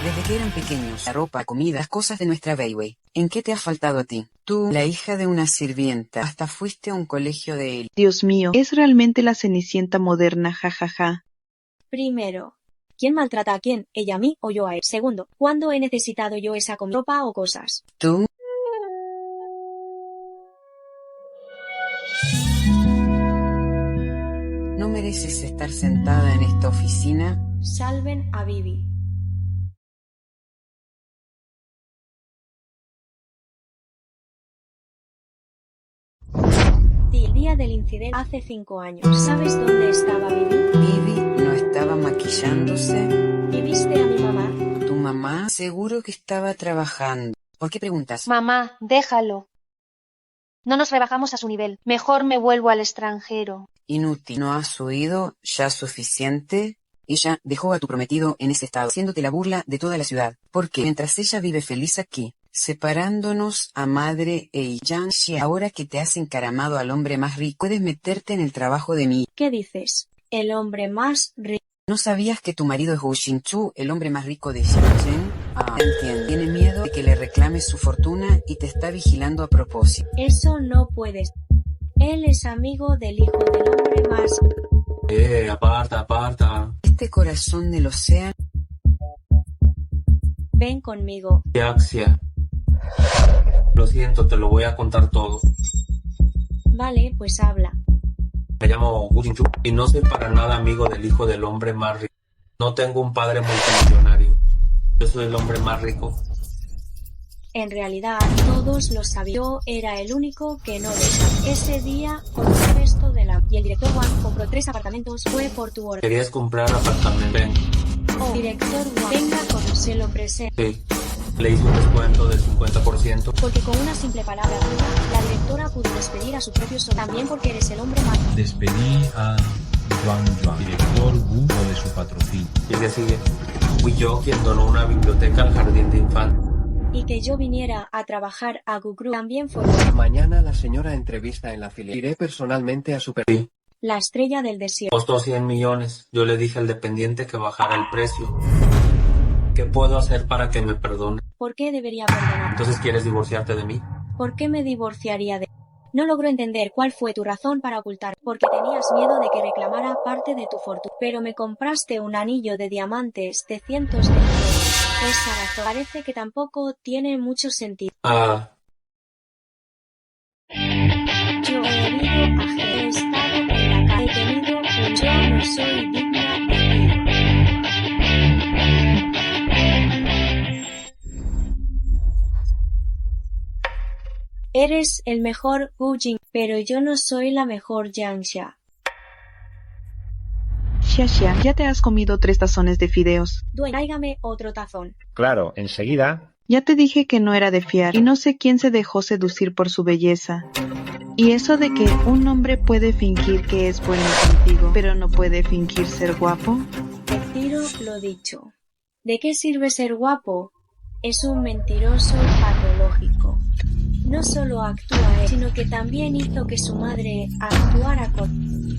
Desde que eran pequeños, la ropa, comida, cosas de nuestra Wei Wei. ¿En qué te ha faltado a ti? Tú, la hija de una sirvienta, hasta fuiste a un colegio de él. Dios mío, es realmente la Cenicienta moderna, jajaja. Primero, ¿quién maltrata a quién? ¿Ella a mí o yo a él? Segundo, ¿cuándo he necesitado yo esa ropa o cosas? ¿Tú? ¿No mereces estar sentada en esta oficina? Salven a Bibi. El día del incidente hace 5 años. ¿Sabes dónde estaba Bibi? Bibi no estaba maquillándose. ¿Y viste a mi mamá? ¿Tu mamá? Seguro que estaba trabajando. ¿Por qué preguntas? Mamá, déjalo. No nos rebajamos a su nivel. Mejor me vuelvo al extranjero. Inútil. ¿No has oído? Ya suficiente. Ella dejó a tu prometido en ese estado, haciéndote la burla de toda la ciudad. Porque mientras ella vive feliz aquí, separándonos a madre e Yang Xia, ahora que te has encaramado al hombre más rico, puedes meterte en el trabajo de mí. ¿Qué dices? ¿El hombre más rico? ¿No sabías que tu marido es Hu Xingchu, el hombre más rico de Shenzhen? Entiendo. Tiene miedo de que le reclames su fortuna y te está vigilando a propósito. Eso no puedes. Él es amigo del hijo del hombre más... Aparta. Este corazón del océano... Ven conmigo. Yaxia. Lo siento, te lo voy a contar todo. Vale, pues habla. Me llamo Hu Xingchu y no soy para nada amigo del hijo del hombre más rico. No tengo un padre multimillonario. Yo soy el hombre más rico. En realidad, todos lo sabían. Yo era el único que no lo sabía. Ese día, con el resto de la... Y el director Wang compró 3 apartamentos. Fue por tu orden. Querías comprar apartamento. Oh, director Wang, venga como se lo presente. Sí. Le hice un descuento del 50%. Porque con una simple palabra tuya, la directora pudo despedir a su propio sobrino. También porque eres el hombre más... Despedí a Yuan, director Wu de su patrocinio. Y el día siguiente, fui yo quien donó una biblioteca al jardín de infantes. Y que yo viniera a trabajar a Gugru también fue... Mañana la señora entrevista en la filial. Iré personalmente a super... Sí. La estrella del desierto. Costó 100 millones. Yo le dije al dependiente que bajara el precio. ¿Qué puedo hacer para que me perdone? ¿Por qué debería perdonar? Entonces, ¿quieres divorciarte de mí? ¿Por qué me divorciaría de...? No logro entender cuál fue tu razón para ocultar, porque tenías miedo de que reclamara parte de tu fortuna. Pero me compraste un anillo de diamantes de cientos de millones. Esa razón parece que tampoco tiene mucho sentido. Yo he herido a gente, he estado en la calle, he tenido un... Yo no soy digna de ti. Eres el mejor Wu Jing, pero yo no soy la mejor Jiangxia. Xia, ya te has comido 3 tazones de fideos. Dueño, tráigame otro tazón. Claro, enseguida. Ya te dije que no era de fiar, y no sé quién se dejó seducir por su belleza. Y eso de que un hombre puede fingir que es bueno contigo, pero no puede fingir ser guapo. Retiro lo dicho. ¿De qué sirve ser guapo? Es un mentiroso patológico. No solo actúa él, sino que también hizo que su madre actuara con...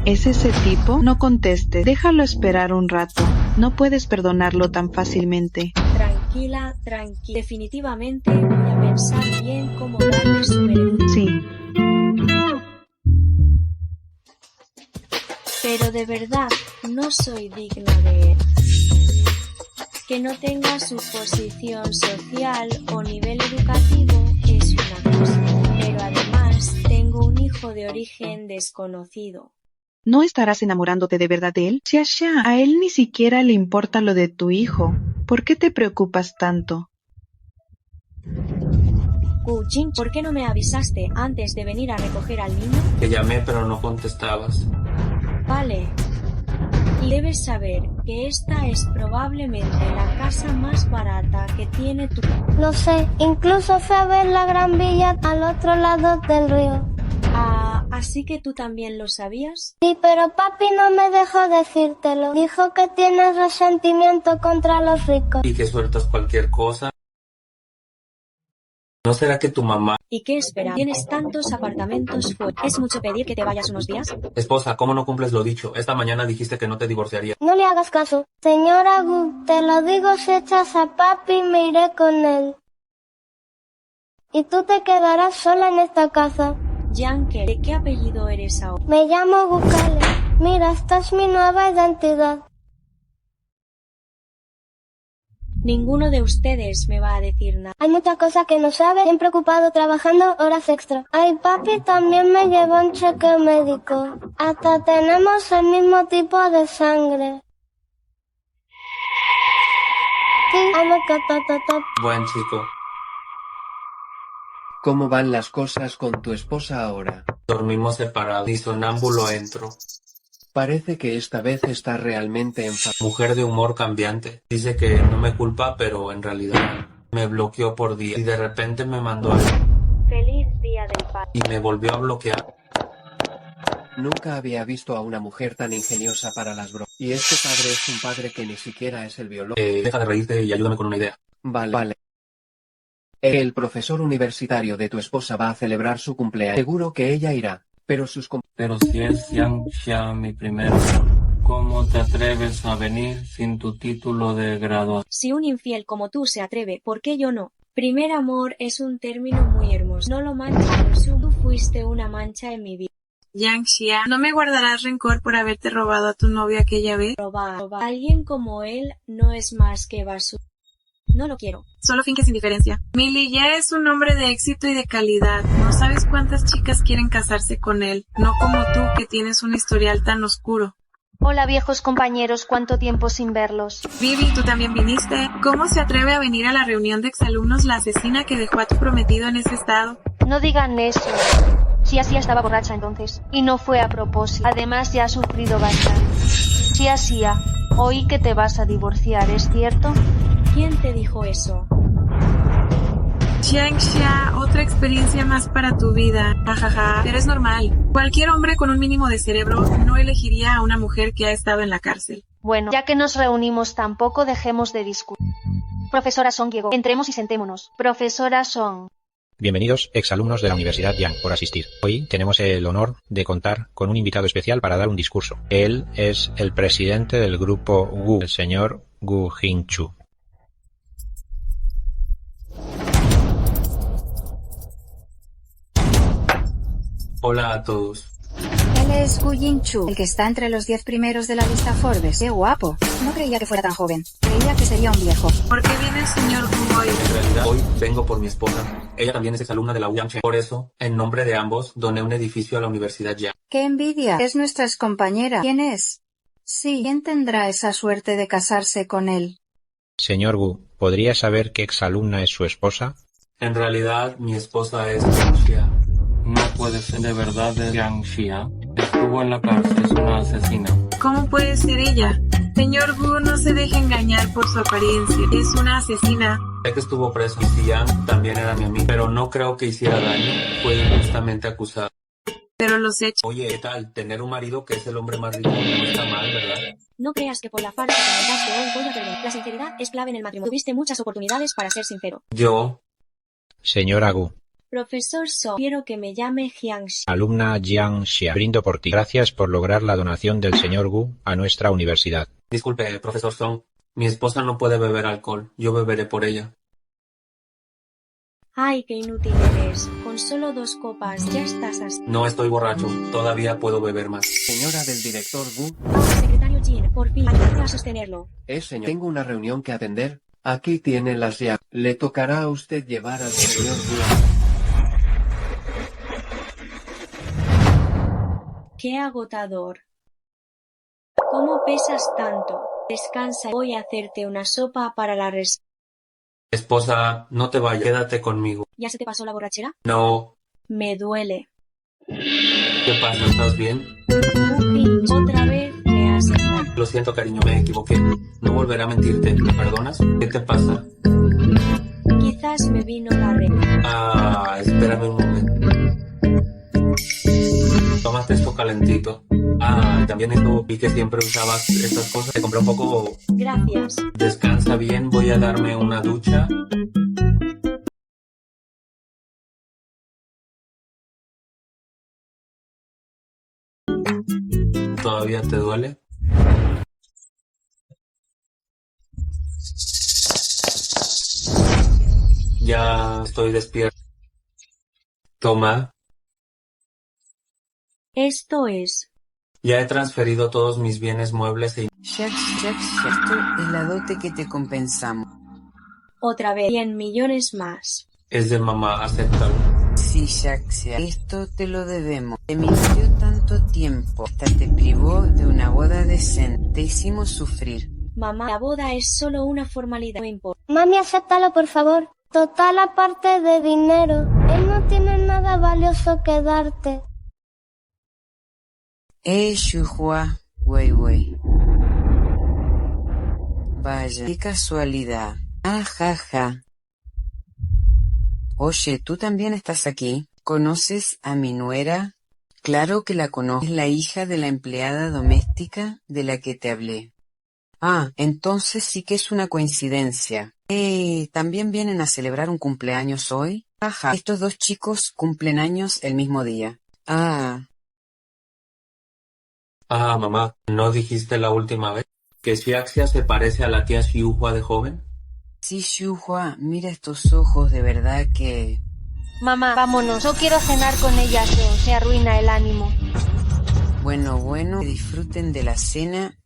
¿Es ese tipo? No contestes, déjalo esperar un rato. No puedes perdonarlo tan fácilmente. Tranquila. Definitivamente voy a pensar bien cómo darle su merecido. Sí. Pero de verdad, no soy digna de él. Que no tenga su posición social o nivel educativo es una cosa, pero además tengo un hijo de origen desconocido. ¿No estarás enamorándote de verdad de él? Xia, a él ni siquiera le importa lo de tu hijo. ¿Por qué te preocupas tanto? Wu Jing, ¿por qué no me avisaste antes de venir a recoger al niño? Te llamé pero no contestabas. Vale. Y debes saber que esta es probablemente la casa más barata que tiene tu... Lo sé, incluso fui a ver la gran villa al otro lado del río. Ah, ¿así que tú también lo sabías? Sí, pero papi no me dejó decírtelo. Dijo que tienes resentimiento contra los ricos. Y que sueltas cualquier cosa. ¿No será que tu mamá... ¿Y qué espera? ¿Tienes tantos apartamentos fuera? ¿Es mucho pedir que te vayas unos días? Esposa, ¿cómo no cumples lo dicho? Esta mañana dijiste que no te divorciarías. No le hagas caso. Señora Gu, te lo digo, si echas a papi me iré con él. Y tú te quedarás sola en esta casa. Yanke, ¿de qué apellido eres ahora? Me llamo Gukale. Mira, esta es mi nueva identidad. Ninguno de ustedes me va a decir nada. Hay muchas cosas que no sabes. Siempre ocupado trabajando horas extra. Ay, papi también me llevó un cheque médico. Hasta tenemos el mismo tipo de sangre. Sí, Buen chico. ¿Cómo van las cosas con tu esposa ahora? Dormimos separados y sonámbulo entro. Parece que esta vez está realmente enfadada. Mujer de humor cambiante. Dice que no me culpa, pero en realidad me bloqueó por días. Y de repente me mandó a... Feliz día del padre. Y me volvió a bloquear. Nunca había visto a una mujer tan ingeniosa para las bromas. Y este padre es un padre que ni siquiera es el biólogo. Deja de reírte y ayúdame con una idea. Vale. El profesor universitario de tu esposa va a celebrar su cumpleaños. Seguro que ella irá. Pero si es Jiangxia mi primero, ¿cómo te atreves a venir sin tu título de graduación? Si un infiel como tú se atreve, ¿por qué yo no? Primer amor es un término muy hermoso. No lo manches, tú fuiste una mancha en mi vida. Jiangxia, ¿no me guardarás rencor por haberte robado a tu novia aquella vez? Robar. Alguien como él no es más que basura. No lo quiero. Solo finges indiferencia. Millie ya es un hombre de éxito y de calidad. No sabes cuántas chicas quieren casarse con él. No como tú, que tienes un historial tan oscuro. Hola viejos compañeros, ¿cuánto tiempo sin verlos? Vivi, ¿tú también viniste? ¿Cómo se atreve a venir a la reunión de exalumnos la asesina que dejó a tu prometido en ese estado? No digan eso. Xia estaba borracha entonces, y no fue a propósito. Además ya ha sufrido bastante. Xia, oí que te vas a divorciar, ¿es cierto? ¿Quién te dijo eso? Xia, otra experiencia más para tu vida. Jajaja, eres normal. Cualquier hombre con un mínimo de cerebro no elegiría a una mujer que ha estado en la cárcel. Bueno, ya que nos reunimos tampoco dejemos de discutir. Profesora Song llegó. Entremos y sentémonos. Profesora Song. Bienvenidos, exalumnos de la Universidad Yang, por asistir. Hoy tenemos el honor de contar con un invitado especial para dar un discurso. Él es el presidente del grupo Wu, el señor Gu Jingchu. Hola a todos. Él es Gu Jingchu, el que está entre los 10 primeros de la lista Forbes. ¡Qué guapo! No creía que fuera tan joven. Creía que sería un viejo. ¿Por qué viene el señor Gu hoy? En realidad, hoy vengo por mi esposa. Ella también es exalumna de la UYang. Por eso, en nombre de ambos, doné un edificio a la Universidad Yang. ¡Qué envidia! Es nuestra excompañera. ¿Quién es? Sí, ¿quién tendrá esa suerte de casarse con él? Señor Gu, ¿podría saber qué exalumna es su esposa? En realidad, mi esposa es Xia. No puede ser de verdad de Yang Xia. Estuvo en la cárcel, es una asesina. ¿Cómo puede ser ella? Señor Gu, no se deje engañar por su apariencia. Es una asesina. Sé que estuvo preso y Yang también era mi amigo, pero no creo que hiciera daño. Fue injustamente acusado. Pero los hechos... Oye, ¿qué tal? Tener un marido que es el hombre más rico no está mal, ¿verdad? No creas que por la farsa que montaste hoy voy a perder. La sinceridad es clave en el matrimonio. Tuviste muchas oportunidades para ser sincero. Yo... Señora Gu. Profesor So, quiero que me llame Jiangxia. Alumna Jiang Xia, brindo por ti. Gracias por lograr la donación del señor Gu a nuestra universidad. Disculpe, profesor Song. Mi esposa no puede beber alcohol. Yo beberé por ella. Ay, qué inútil eres. Con solo 2 copas ya estás así. No estoy borracho. Todavía puedo beber más. Señora del director Gu. Secretario Jin, por fin, ayúdame a sostenerlo. Señor. Tengo una reunión que atender. Aquí tiene las llaves. Le tocará a usted llevar al señor Gu. ¡Qué agotador! ¿Cómo pesas tanto? Descansa, voy a hacerte una sopa para la res... Esposa, no te vayas, quédate conmigo. ¿Ya se te pasó la borrachera? No. Me duele. ¿Qué pasa? ¿Estás bien? Otra vez me has engañado. Lo siento, cariño, me equivoqué. No volveré a mentirte. ¿Me perdonas? ¿Qué te pasa? Quizás me vino la red. Espérame un momento. Tómate esto calentito. También esto vi que siempre usabas estas cosas. Te compré un poco... Gracias. Descansa bien, voy a darme una ducha. ¿Todavía te duele? Ya estoy despierto. Toma. Esto es... Ya he transferido todos mis bienes muebles y... Esto es la dote que te compensamos. Otra vez, 100 millones más. Es de mamá, acéptalo. Sí, Jaxia, esto te lo debemos. Te mintió tanto tiempo, hasta te privó de una boda decente. Te hicimos sufrir. Mamá, la boda es solo una formalidad, no importa. Mami, acéptalo, por favor. Total, aparte de dinero, él no tiene nada valioso que darte. Shuhua, Wei. Vaya, qué casualidad. Ajaja. Oye, ¿tú también estás aquí? ¿Conoces a mi nuera? Claro que la conozco. Es la hija de la empleada doméstica de la que te hablé. Entonces sí que es una coincidencia. ¿También vienen a celebrar un cumpleaños hoy? Ajá, estos 2 chicos cumplen años el mismo día. Mamá, ¿no dijiste la última vez que Xiaxia se parece a la tía Xiuhua de joven? Sí, Xiuhua, mira estos ojos, de verdad que... Mamá, vámonos. No quiero cenar con ellas dos. Se arruina el ánimo. Bueno, que disfruten de la cena.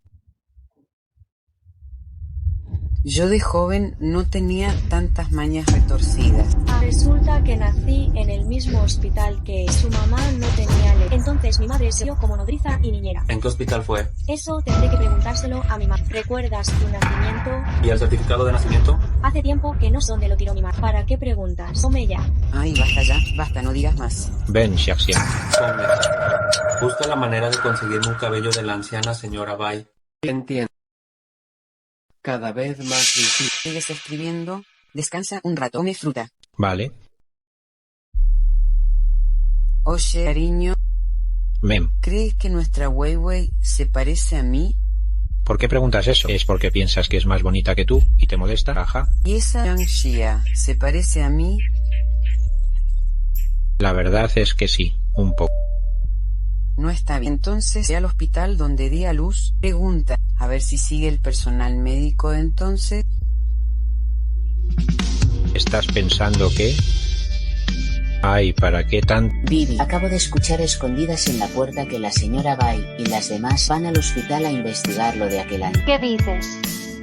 Yo de joven no tenía tantas mañas retorcidas. Resulta que nací en el mismo hospital que su mamá no tenía leche. Entonces mi madre se dio como nodriza y niñera. ¿En qué hospital fue? Eso tendré que preguntárselo a mi mamá. ¿Recuerdas tu nacimiento? ¿Y el certificado de nacimiento? Hace tiempo que no sé dónde lo tiró mi madre. ¿Para qué preguntas? Come ya. Ay, basta ya, basta, no digas más. Ven, Xiaxia. Come. Busca la manera de conseguirme un cabello de la anciana señora Bai. Entiendo. Cada vez más difícil. Sigues escribiendo. Descansa un rato, come fruta. Vale. Oye, cariño, Mem. ¿crees que nuestra Weiwei se parece a mí? ¿Por qué preguntas eso? ¿Es porque piensas que es más bonita que tú y te molesta? Ajá. ¿Y esa Jiangxia se parece a mí? La verdad es que sí, un poco. No está bien. Entonces, ve al hospital donde di a luz. Pregunta, a ver si sigue el personal médico entonces. ¿Estás pensando que...? Ay, ¿para qué tan...? Vivi, acabo de escuchar escondidas en la puerta que la señora Bai y las demás van al hospital a investigar lo de aquel año. ¿Qué dices?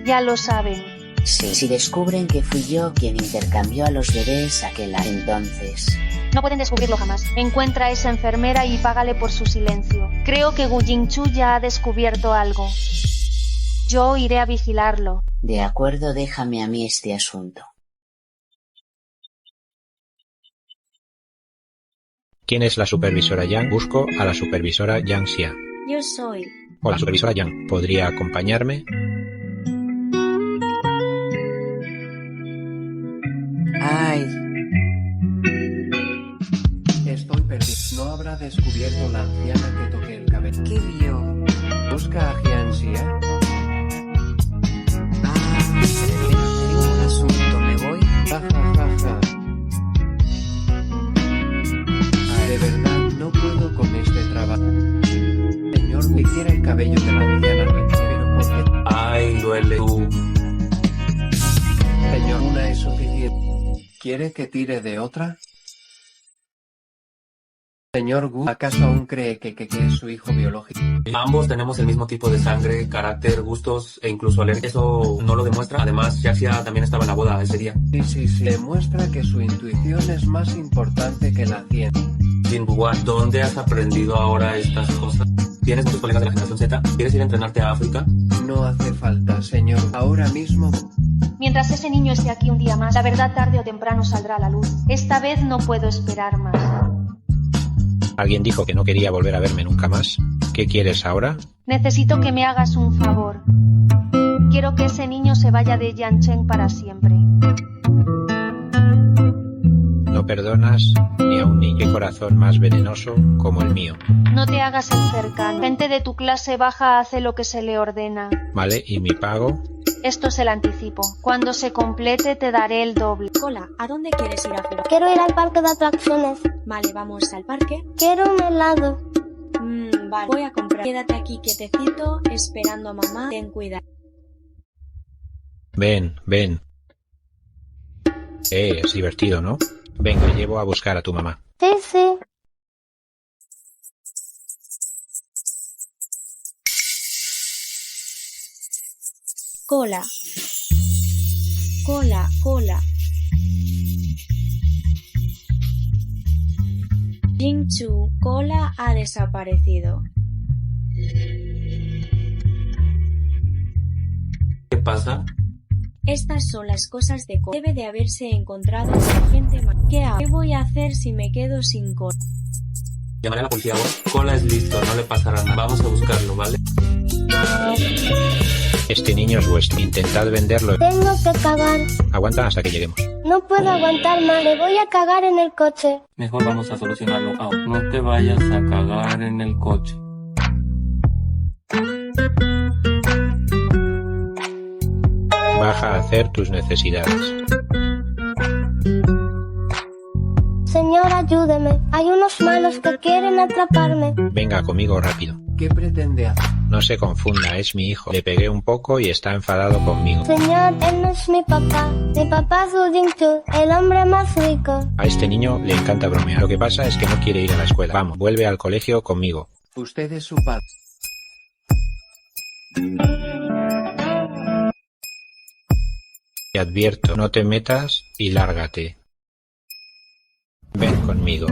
Ya lo saben. Sí, si descubren que fui yo quien intercambió a los bebés aquel año, entonces... No pueden descubrirlo jamás. Encuentra a esa enfermera y págale por su silencio. Creo que Gu Jingchu ya ha descubierto algo. Yo iré a vigilarlo. De acuerdo, déjame a mí este asunto. ¿Quién es la supervisora Yang? Busco a la supervisora Yang Xia. Yo soy. Hola, supervisora Yang. ¿Podría acompañarme? Ay. Estoy perdido. No habrá descubierto la anciana que toqué el cabello. ¿Qué vio? Busca a Jiangxia. Tengo un asunto, ¿me voy? Ja, ja, ja, ja. De verdad, no puedo con este trabajo. Señor, me quiere el cabello de la anciana, pero ¿por qué? Ay, duele tú. Señor, una es suficiente. ¿Quiere que tire de otra? Señor Gu, ¿acaso aún cree que es su hijo biológico? Ambos tenemos el mismo tipo de sangre, carácter, gustos e incluso alergia. Eso no lo demuestra. Además, Xiaxia también estaba en la boda ese día. Sí. Demuestra que su intuición es más importante que la ciencia. Jinbua, ¿dónde has aprendido ahora estas cosas? ¿Tienes muchos colegas de la generación Z? ¿Quieres ir a entrenarte a África? No hace falta, señor. Ahora mismo... Mientras ese niño esté aquí un día más, la verdad tarde o temprano saldrá a la luz. Esta vez no puedo esperar más. Alguien dijo que no quería volver a verme nunca más. ¿Qué quieres ahora? Necesito que me hagas un favor. Quiero que ese niño se vaya de Yancheng para siempre. No perdonas ni a un niño. Qué corazón más venenoso como el mío. No te hagas el cercano. Gente de tu clase baja hace lo que se le ordena. Vale, ¿y mi pago? Esto es el anticipo. Cuando se complete te daré el doble. Cola, ¿a dónde quieres ir a jugar? Quiero ir al parque de atracciones. Vale, vamos al parque. Quiero un helado. Vale, voy a comprar. Quédate aquí quietecito, esperando a mamá. Ten cuidado. Ven. Es divertido, ¿no? Venga, llevo a buscar a tu mamá. Sí. Cola. Jingchu, Cola ha desaparecido. ¿Qué pasa? Estas son las cosas de Cola. Debe de haberse encontrado con gente más. ¿Qué hago? ¿Qué voy a hacer si me quedo sin Cola? Llamaré a la policía ahora. Cola es listo, no le pasará nada. Vamos a buscarlo, ¿vale? Este niño es vuestro. Intentad venderlo. Tengo que cagar. Aguanta hasta que lleguemos. No puedo aguantar más. Le voy a cagar en el coche. Mejor vamos a solucionarlo. No te vayas a cagar en el coche. Baja a hacer tus necesidades. Señor, ayúdeme. Hay unos malos que quieren atraparme. Venga conmigo rápido. ¿Qué pretende hacer? No se confunda, es mi hijo. Le pegué un poco y está enfadado conmigo. Señor, él no es mi papá. Mi papá es Gu Jingchu, el hombre más rico. A este niño le encanta bromear. Lo que pasa es que no quiere ir a la escuela. Vamos, vuelve al colegio conmigo. Usted es su padre. Te advierto, no te metas y lárgate. Ven conmigo.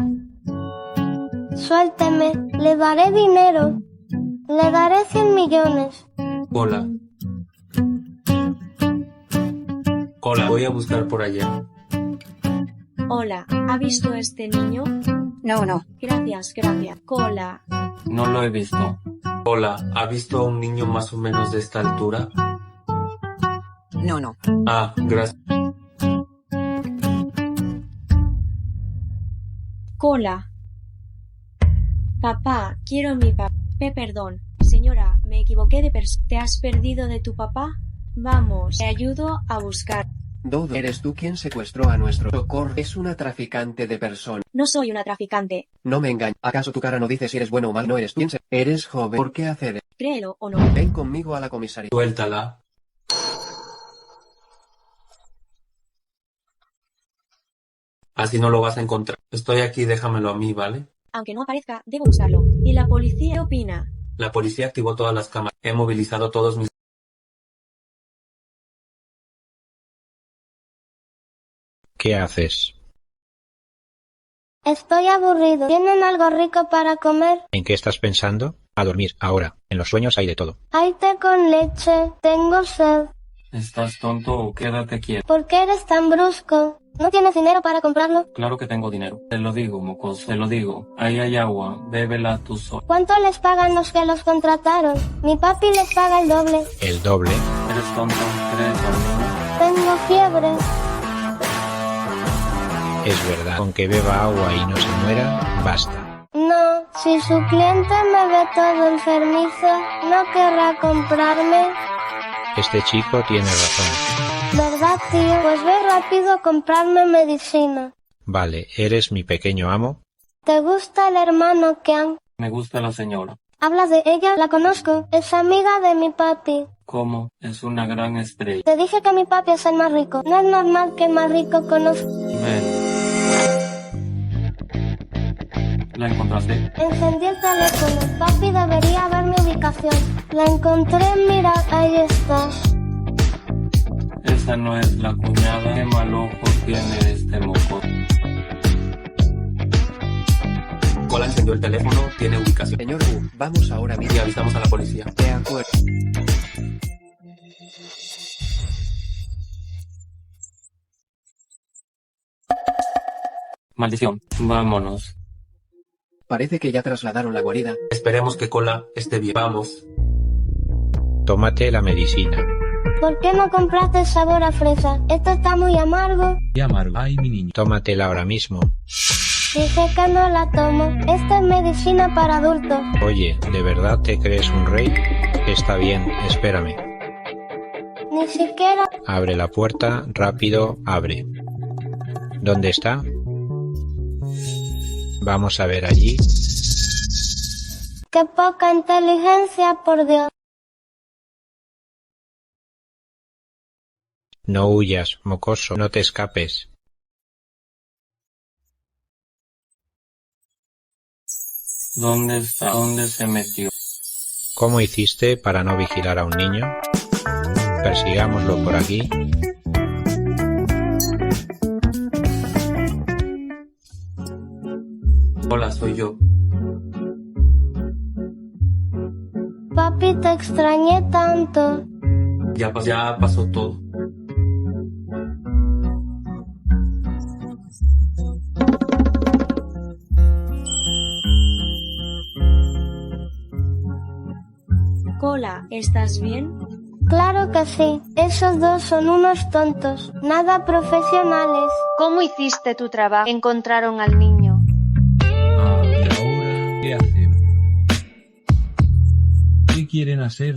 Suélteme, le daré dinero. Le daré 100 millones. Cola. Cola, voy a buscar por allá. Hola, ¿ha visto a este niño? No. Gracias. Cola. No lo he visto. Cola, ¿ha visto a un niño más o menos de esta altura? No. Ah, gracias. Cola. Papá, quiero a mi papá. Perdón. Señora, me equivoqué de persona. ¿Te has perdido de tu papá? Vamos, te ayudo a buscar. Dodo, ¿eres tú quien secuestró a nuestro Socorro? Es una traficante de personas. No soy una traficante. No me engañes. ¿Acaso tu cara no dice si eres bueno o mal? No eres tú. Eres joven. ¿Por qué hacer? Créelo o no. Ven conmigo a la comisaría. Suéltala. Así no lo vas a encontrar. Estoy aquí, déjamelo a mí, ¿vale? Aunque no aparezca, debo buscarlo. ¿Y la policía qué opina? La policía activó todas las cámaras. He movilizado todos mis... ¿Qué haces? Estoy aburrido. ¿Tienen algo rico para comer? ¿En qué estás pensando? A dormir, ahora. En los sueños hay de todo. Hay té con leche. Tengo sed. ¿Estás tonto o quédate quieto? ¿Por qué eres tan brusco? ¿No tienes dinero para comprarlo? Claro que tengo dinero. Te lo digo, mocoso, te lo digo. Ahí hay agua, bébela tú solo. ¿Cuánto les pagan los que los contrataron? Mi papi les paga el doble. ¿El doble? ¿Eres tonto? ¿Crees dormir? Tengo fiebre. Es verdad. Con que beba agua y no se muera, basta. No, si su cliente me ve todo enfermizo, no querrá comprarme. Este chico tiene razón. ¿Verdad, tío? Pues ve rápido a comprarme medicina. Vale, ¿eres mi pequeño amo? ¿Te gusta el hermano Kian? Me gusta la señora. ¿Hablas de ella? La conozco. Es amiga de mi papi. ¿Cómo? Es una gran estrella. Te dije que mi papi es el más rico. No es normal que el más rico conozca. Ven. ¿La encontraste? Encendí el teléfono. Papi debería ver mi ubicación. La encontré, mira, ahí está. Esa no es la cuñada. Qué mal ojo tiene este moco. Cola encendió el teléfono, tiene ubicación. Señor Wu, vamos ahora mismo. Y avisamos a la policía. De acuerdo. Maldición. Vámonos. Parece que ya trasladaron la guarida. Esperemos que Cola esté bien. Vamos. Tómate la medicina. ¿Por qué no compraste sabor a fresa? Esto está muy amargo. Qué amargo. Ay, mi niño. Tómatela ahora mismo. Dije que no la tomo. Esta es medicina para adultos. Oye, ¿de verdad te crees un rey? Está bien, espérame. Ni siquiera... Abre la puerta, rápido, abre. ¿Dónde está? Vamos a ver allí. Qué poca inteligencia, por Dios. No huyas, mocoso, no te escapes. ¿Dónde está? ¿Dónde se metió? ¿Cómo hiciste para no vigilar a un niño? Persigámoslo por aquí. Hola, soy yo. Papi, te extrañé tanto. Ya pasó todo. Cola, ¿estás bien? Claro que sí. Esos dos son unos tontos. Nada profesionales. ¿Cómo hiciste tu trabajo? Encontraron al niño. Ah, ¿y ahora qué hacemos? ¿Qué quieren hacer?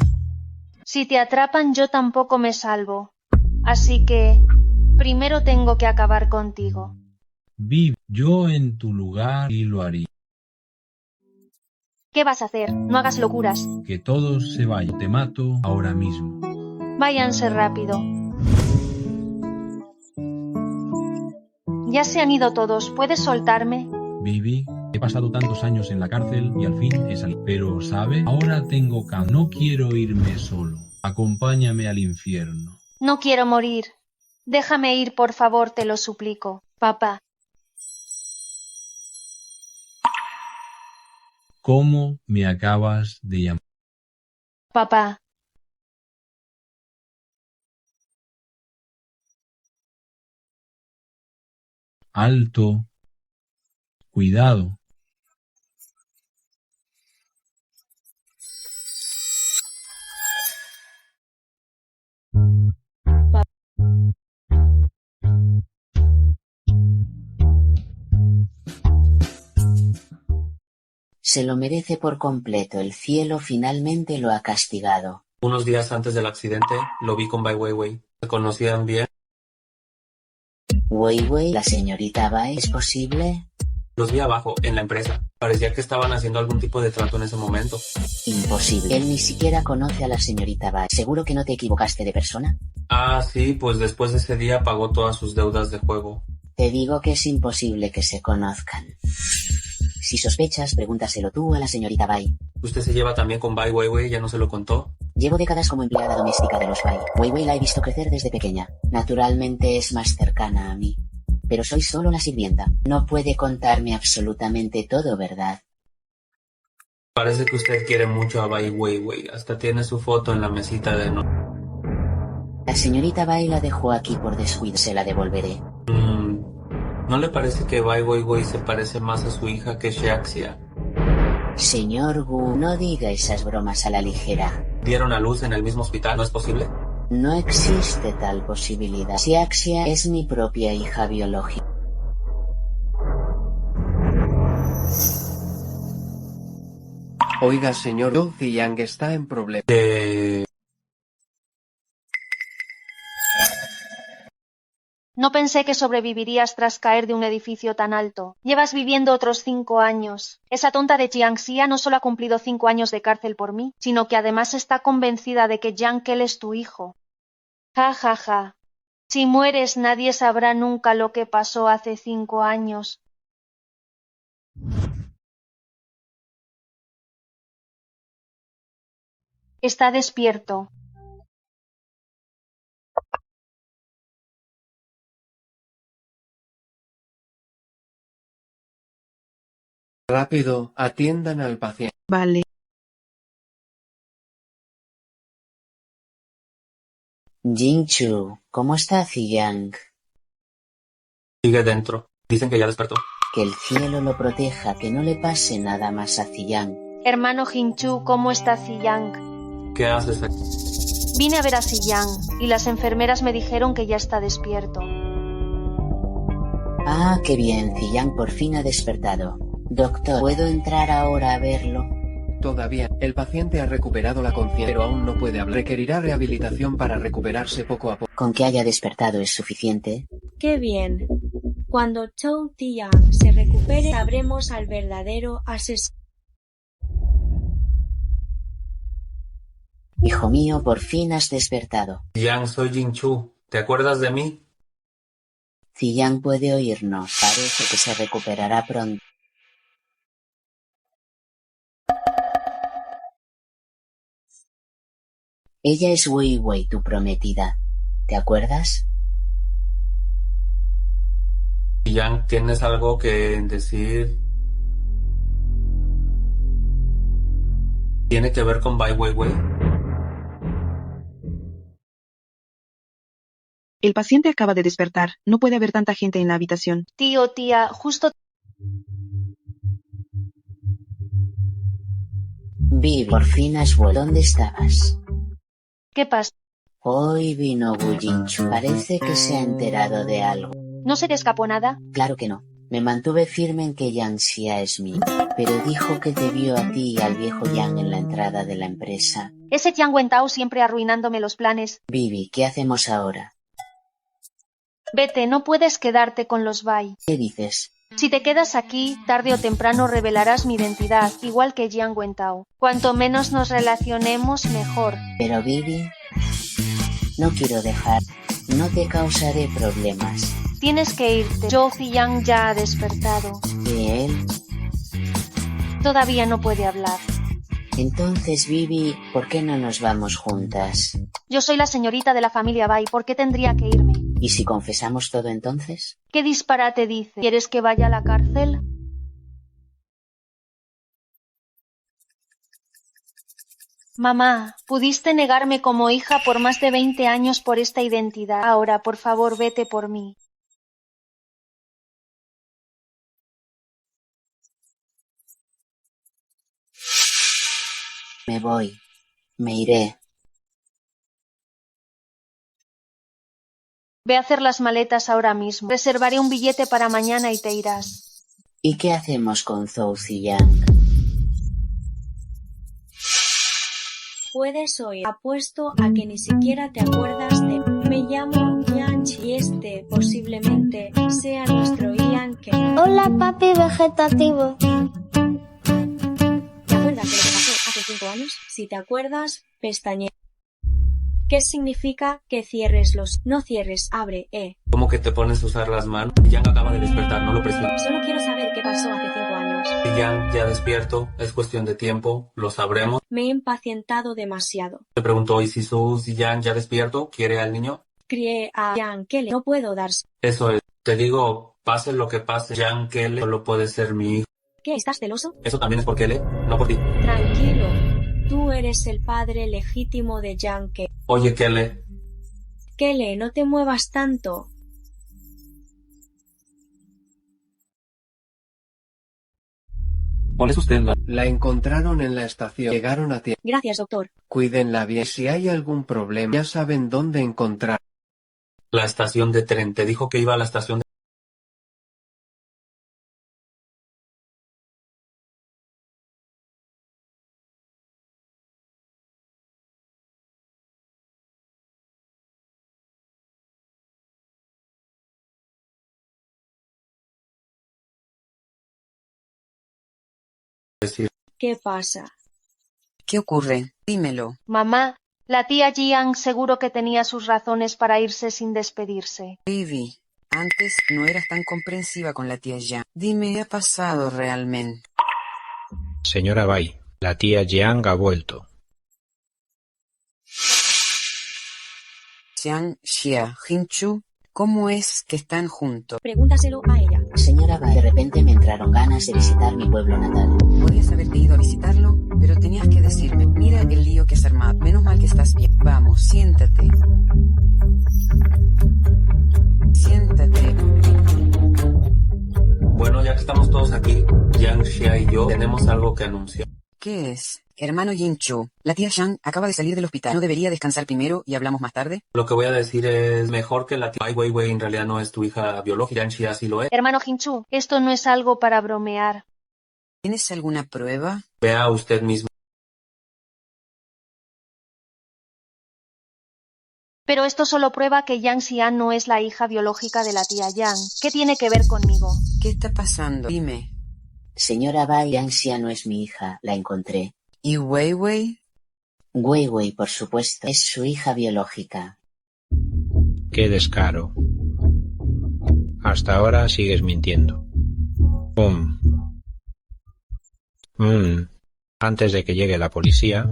Si te atrapan yo tampoco me salvo. Así que primero tengo que acabar contigo. Viv, yo en tu lugar y lo haría. ¿Qué vas a hacer? No hagas locuras. Que todos se vayan. Te mato ahora mismo. Váyanse rápido. Ya se han ido todos. ¿Puedes soltarme? Vivi, he pasado tantos años en la cárcel y al fin he salido. Pero, ¿sabe? Ahora tengo no quiero irme solo. Acompáñame al infierno. No quiero morir. Déjame ir, por favor, te lo suplico. Papá. ¿Cómo me acabas de llamar? Papá. Alto. Cuidado. Se lo merece por completo. El cielo finalmente lo ha castigado. Unos días antes del accidente, lo vi con Bai Weiwei. ¿Se conocían bien? Weiwei, la señorita Bai, ¿es posible? Los vi abajo, en la empresa. Parecía que estaban haciendo algún tipo de trato en ese momento. Imposible. Él ni siquiera conoce a la señorita Bai. ¿Seguro que no te equivocaste de persona? Ah, sí, pues después de ese día pagó todas sus deudas de juego. Te digo que es imposible que se conozcan. Si sospechas, pregúntaselo tú a la señorita Bai. ¿Usted se lleva también con Bai Weiwei? ¿Ya no se lo contó? Llevo décadas como empleada doméstica de los Bai. Weiwei la he visto crecer desde pequeña. Naturalmente es más cercana a mí. Pero soy solo la sirvienta. No puede contarme absolutamente todo, ¿verdad? Parece que usted quiere mucho a Bai Weiwei. Hasta tiene su foto en la mesita de no. La señorita Bai la dejó aquí por descuido. Se la devolveré. ¿No le parece que Bai Weiwei se parece más a su hija que Xiaxia? Señor Gu, no diga esas bromas a la ligera. ¿Dieron a luz en el mismo hospital? ¿No es posible? No existe tal posibilidad. Xiaxia es mi propia hija biológica. Oiga, señor, Zhou Ziyang está en problemas. No pensé que sobrevivirías tras caer de un edificio tan alto. Llevas viviendo otros 5 años. Esa tonta de Jiangxia no solo ha cumplido 5 años de cárcel por mí, sino que además está convencida de que Yang Kel es tu hijo. Ja, ja, ja. Si mueres, nadie sabrá nunca lo que pasó hace 5 años. Está despierto. Rápido, atiendan al paciente. Vale. Jingchu, ¿cómo está Ziyang? Sigue dentro. Dicen que ya despertó. Que el cielo lo proteja, que no le pase nada más a Ziyang. Hermano Jingchu, ¿cómo está Ziyang? ¿Qué haces aquí? Vine a ver a Ziyang y las enfermeras me dijeron que ya está despierto. Ah, qué bien, Ziyang por fin ha despertado. Doctor, ¿puedo entrar ahora a verlo? Todavía, el paciente ha recuperado la conciencia, pero aún no puede hablar. Requerirá rehabilitación para recuperarse poco a poco. Con que haya despertado es suficiente. ¡Qué bien! Cuando Zhou Ziyang se recupere, sabremos al verdadero asesino. Hijo mío, por fin has despertado. Yang, soy Jingchu. ¿Te acuerdas de mí? Ziyang puede oírnos. Parece que se recuperará pronto. Ella es Weiwei, tu prometida. ¿Te acuerdas? Yang, ¿tienes algo que decir? ¿Tiene que ver con Bai Weiwei? El paciente acaba de despertar. No puede haber tanta gente en la habitación. Tío, tía, justo... Vivi, por fin has vuelto. ¿Dónde estabas? ¿Qué pasa? Hoy vino Gu Jingchu. Parece que se ha enterado de algo. ¿No se te escapó nada? Claro que no. Me mantuve firme en que Yang Xia es mío, pero dijo que te vio a ti y al viejo Yang en la entrada de la empresa. Ese Yang Wentao siempre arruinándome los planes. Vivi, ¿qué hacemos ahora? Vete, no puedes quedarte con los Bai. ¿Qué dices? Si te quedas aquí, tarde o temprano revelarás mi identidad, igual que Yang Wentao. Cuanto menos nos relacionemos, mejor. Pero Vivi, no quiero dejar. No te causaré problemas. Tienes que irte. Zhou Ziyang ya ha despertado. ¿Y él? Todavía no puede hablar. Entonces, Vivi, ¿por qué no nos vamos juntas? Yo soy la señorita de la familia Bai. ¿Por qué tendría que irme? ¿Y si confesamos todo entonces? ¿Qué disparate dice? ¿Quieres que vaya a la cárcel? Mamá, pudiste negarme como hija por más de 20 años por esta identidad. Ahora, por favor, vete por mí. Me voy. Me iré. Ve a hacer las maletas ahora mismo. Reservaré un billete para mañana y te irás. ¿Y qué hacemos con Zhou Ziyang? Puedes oír. Apuesto a que ni siquiera te acuerdas de... Me llamo Yang y este posiblemente sea nuestro Ian que... Hola, papi vegetativo. ¿Te acuerdas de lo que pasó hace 5 años? Si te acuerdas, pestañea. ¿Qué significa que cierres los... No cierres, abre, ¿Cómo que te pones a usar las manos? Yang acaba de despertar, no lo presiones. Solo quiero saber qué pasó hace 5 años. Si Yang ya despierto, es cuestión de tiempo, lo sabremos. Me he impacientado demasiado. Te preguntó, ¿y si Yang ya despierto quiere al niño? Crié a Yang Kele. No puedo darse. Eso es. Te digo, pase lo que pase, Yang Kele solo puede ser mi hijo. ¿Qué? ¿Estás celoso? Eso también es por Kele, no por ti. Tranquilo. Tú eres el padre legítimo de Yang Kele. Oye, Kele. Kele, no te muevas tanto. ¿Cuál es usted? La encontraron en la estación. Llegaron a tiempo. Gracias, doctor. Cuídenla bien. Si hay algún problema, ya saben dónde encontrar. La estación de tren. Te dijo que iba a la estación de... ¿Qué pasa? ¿Qué ocurre? Dímelo. Mamá, la tía Jiang seguro que tenía sus razones para irse sin despedirse. Vivi, antes no eras tan comprensiva con la tía Yang. Dime, ¿qué ha pasado realmente? Señora Bai, la tía Jiang ha vuelto. Jiang, Xia, Hinchu, ¿cómo es que están juntos? Pregúntaselo a ella. Señora Bai, de repente me entraron ganas de visitar mi pueblo natal. Podrías haberte ido a visitarlo, pero tenías que decirme. Mira el lío que has armado. Menos mal que estás bien. Vamos, siéntate. Siéntate. Bueno, ya que estamos todos aquí, Yang, Xia y yo tenemos algo que anunciar. ¿Qué es? Hermano Yinchu, la tía Yang acaba de salir del hospital. ¿No debería descansar primero y hablamos más tarde? Lo que voy a decir es mejor que la tía Ai Weiwei en realidad no es tu hija biológica. Yang Xia sí lo es. Hermano Hinchu, esto no es algo para bromear. ¿Tienes alguna prueba? Vea usted mismo. Pero esto solo prueba que Yang Xian no es la hija biológica de la tía Yang. ¿Qué tiene que ver conmigo? ¿Qué está pasando? Dime. Señora Bai, Yang Xia no es mi hija, la encontré. ¿Y Weiwei? Weiwei, por supuesto, es su hija biológica. ¡Qué descaro! Hasta ahora sigues mintiendo. Antes de que llegue la policía,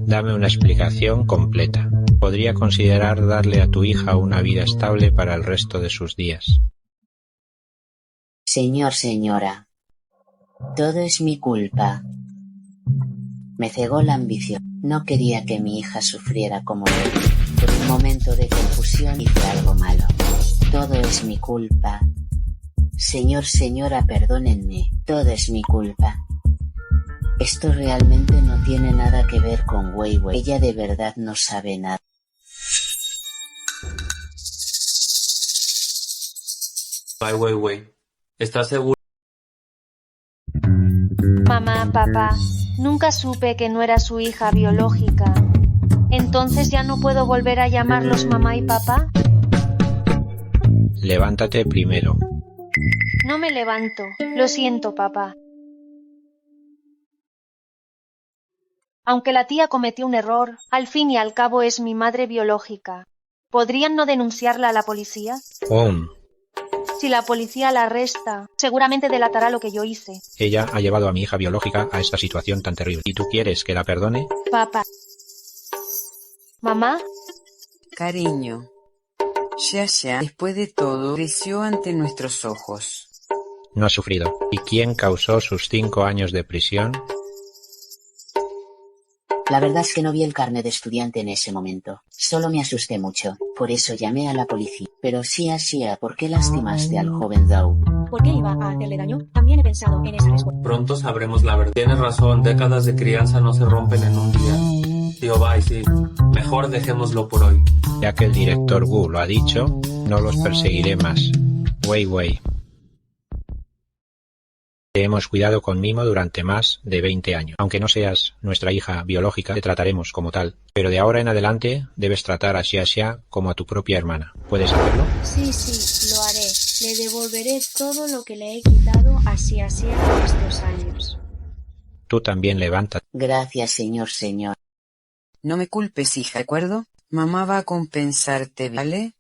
dame una explicación completa. Podría considerar darle a tu hija una vida estable para el resto de sus días. Señora. Todo es mi culpa. Me cegó la ambición. No quería que mi hija sufriera como yo. Por un momento de confusión hice algo malo. Todo es mi culpa. Señora, perdónenme. Todo es mi culpa. Esto realmente no tiene nada que ver con Weiwei. Ella de verdad no sabe nada. Ai Weiwei, ¿estás seguro? Mamá, papá, nunca supe que no era su hija biológica. ¿Entonces ya no puedo volver a llamarlos mamá y papá? Levántate primero. No me levanto. Lo siento, papá. Aunque la tía cometió un error, al fin y al cabo es mi madre biológica. ¿Podrían no denunciarla a la policía? Si la policía la arresta, seguramente delatará lo que yo hice. Ella ha llevado a mi hija biológica a esta situación tan terrible. ¿Y tú quieres que la perdone? Papá. ¿Mamá? Cariño. Xia, después de todo, creció ante nuestros ojos. No ha sufrido. ¿Y quién causó sus 5 años de prisión? La verdad es que no vi el carnet de estudiante en ese momento. Solo me asusté mucho. Por eso llamé a la policía. Pero Xia, ¿por qué lastimaste al joven Zhao? ¿Por qué iba a hacerle daño? También he pensado en esa respuesta. Pronto sabremos la verdad. Tienes razón, décadas de crianza no se rompen en un día. Tío Bai, sí. Mejor dejémoslo por hoy. Ya que el director Wu lo ha dicho, no los perseguiré más. Wei. Te hemos cuidado con mimo durante más de 20 años. Aunque no seas nuestra hija biológica, te trataremos como tal. Pero de ahora en adelante debes tratar a Xia como a tu propia hermana. ¿Puedes hacerlo? Sí, lo haré. Le devolveré todo lo que le he quitado a Xia estos años. Tú también levántate. Gracias, señor. No me culpes, hija, ¿de acuerdo? Mamá va a compensarte, ¿vale?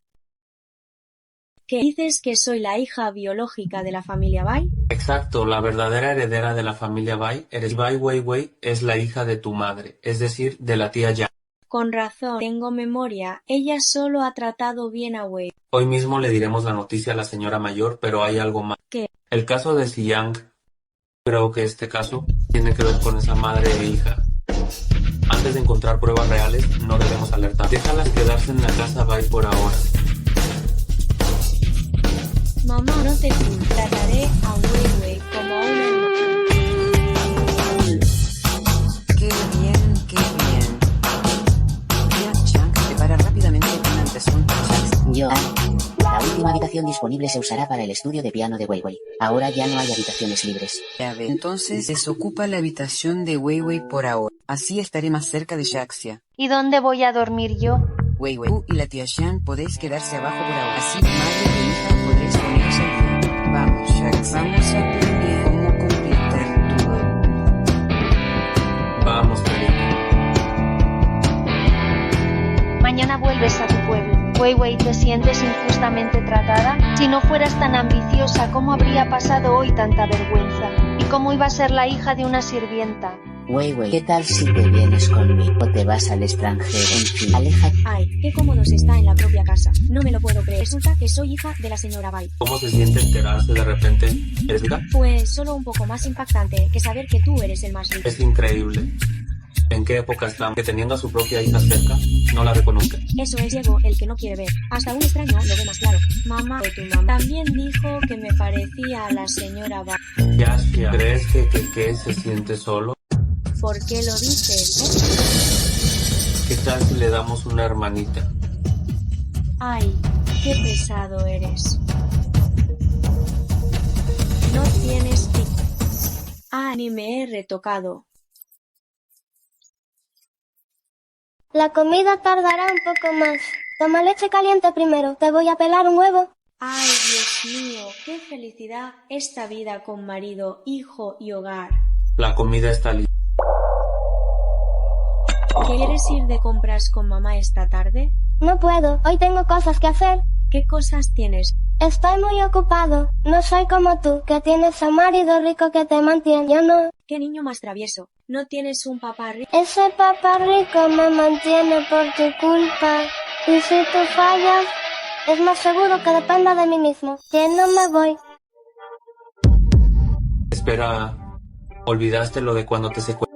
¿Qué dices que soy la hija biológica de la familia Bai? Exacto, la verdadera heredera de la familia Bai eres Bai Weiwei, es la hija de tu madre, es decir, de la tía Yang. Con razón, tengo memoria. Ella solo ha tratado bien a Wei. Hoy mismo le diremos la noticia a la señora mayor, pero hay algo más. ¿Qué? El caso de Ziyang. Creo que este caso tiene que ver con esa madre e hija. Antes de encontrar pruebas reales, no debemos alertar. Déjalas quedarse en la casa Bai por ahora. Mamá, no te culpes. Trataré a Wei como a una hermana. Qué bien. Tía Chang, prepara rápidamente un antesón para Jackson. La última habitación disponible se usará para el estudio de piano de Weiwei. Ahora ya no hay habitaciones libres. Ya ve. Entonces desocupa la habitación de Weiwei por ahora. Así estaré más cerca de Jaxia. ¿Y dónde voy a dormir yo? Weiwei, tú y la tía Shan podéis quedarse abajo por ahora. Así, madre e hija podréis poneros al día. Vamos, Jax, vamos a planear cómo completar todo. Vamos, cariño. Mañana vuelves a tu pueblo. Weiwei, ¿te sientes injustamente tratada? Si no fueras tan ambiciosa, ¿cómo habría pasado hoy tanta vergüenza? ¿Y cómo iba a ser la hija de una sirvienta? Weiwei, ¿qué tal si te vienes conmigo o te vas al extranjero? En fin, aléjate. Ay, qué cómodo se está en la propia casa. No me lo puedo creer. Resulta que soy hija de la señora Bai. ¿Cómo se siente enterarse de repente? ¿Eres hija? Pues solo un poco más impactante que saber que tú eres el más rico. Es increíble. ¿En qué época estamos? Que teniendo a su propia hija cerca, no la reconoce. Eso es Diego, el que no quiere ver. Hasta un extraño lo ve más claro. Mamá o tu mamá también dijo que me parecía a la señora Bai. Ya, ¿crees que se siente solo? ¿Por qué lo dices? ¿Qué tal si le damos una hermanita? Ay, qué pesado eres. No tienes ni me he retocado. La comida tardará un poco más. Toma leche caliente primero. Te voy a pelar un huevo. Ay, Dios mío, qué felicidad esta vida con marido, hijo y hogar. La comida está lista. ¿Quieres ir de compras con mamá esta tarde? No puedo. Hoy tengo cosas que hacer. ¿Qué cosas tienes? Estoy muy ocupado. No soy como tú, que tienes a un marido rico que te mantiene. Yo no. ¿Qué niño más travieso? ¿No tienes un papá rico? Ese papá rico me mantiene por tu culpa. Y si tú fallas, es más seguro que dependa de mí mismo. Que no me voy. Espera, ¿olvidaste lo de cuando te secuestré?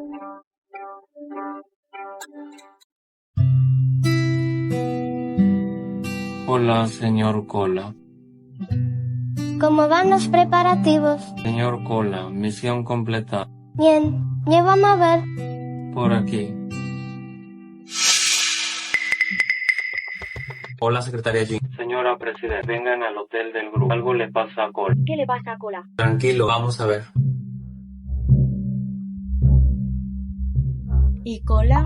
Hola, señor Cola. ¿Cómo van los preparativos? Señor Cola, misión completada. Bien, llévame a ver. Por aquí. Hola, secretaria Jin. Señora Presidenta, vengan al hotel del grupo. Algo le pasa a Cola. ¿Qué le pasa a Cola? Tranquilo, vamos a ver. ¿Y Cola?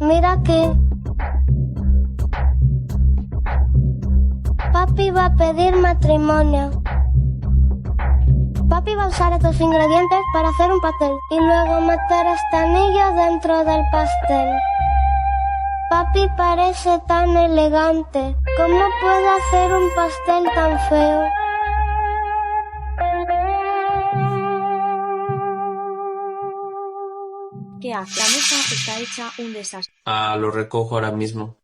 Mira aquí. Papi va a pedir matrimonio. Papi va a usar estos ingredientes para hacer un pastel y luego meter este anillo dentro del pastel. Papi parece tan elegante. ¿Cómo puede hacer un pastel tan feo? ¿Qué hace? La mesa está hecha un desastre. Lo recojo ahora mismo.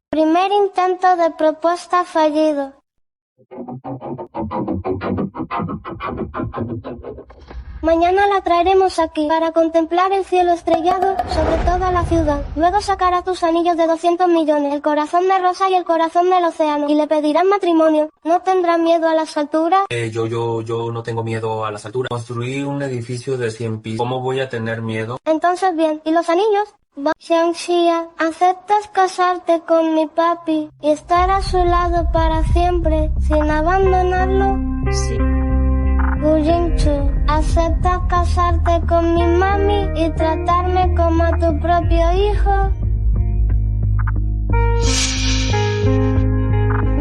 Primer intento de propuesta fallido. Mañana la traeremos aquí para contemplar el cielo estrellado sobre toda la ciudad. Luego sacará tus anillos de 200 millones, el corazón de rosa y el corazón del océano, y le pedirán matrimonio. ¿No tendrán miedo a las alturas? Yo no tengo miedo a las alturas. Construí un edificio de 100 pisos. ¿Cómo voy a tener miedo? Entonces bien, ¿y los anillos? Xiangxia, ¿aceptas casarte con mi papi y estar a su lado para siempre, sin abandonarlo? Sí. Gu Jingchu, ¿aceptas casarte con mi mami y tratarme como a tu propio hijo?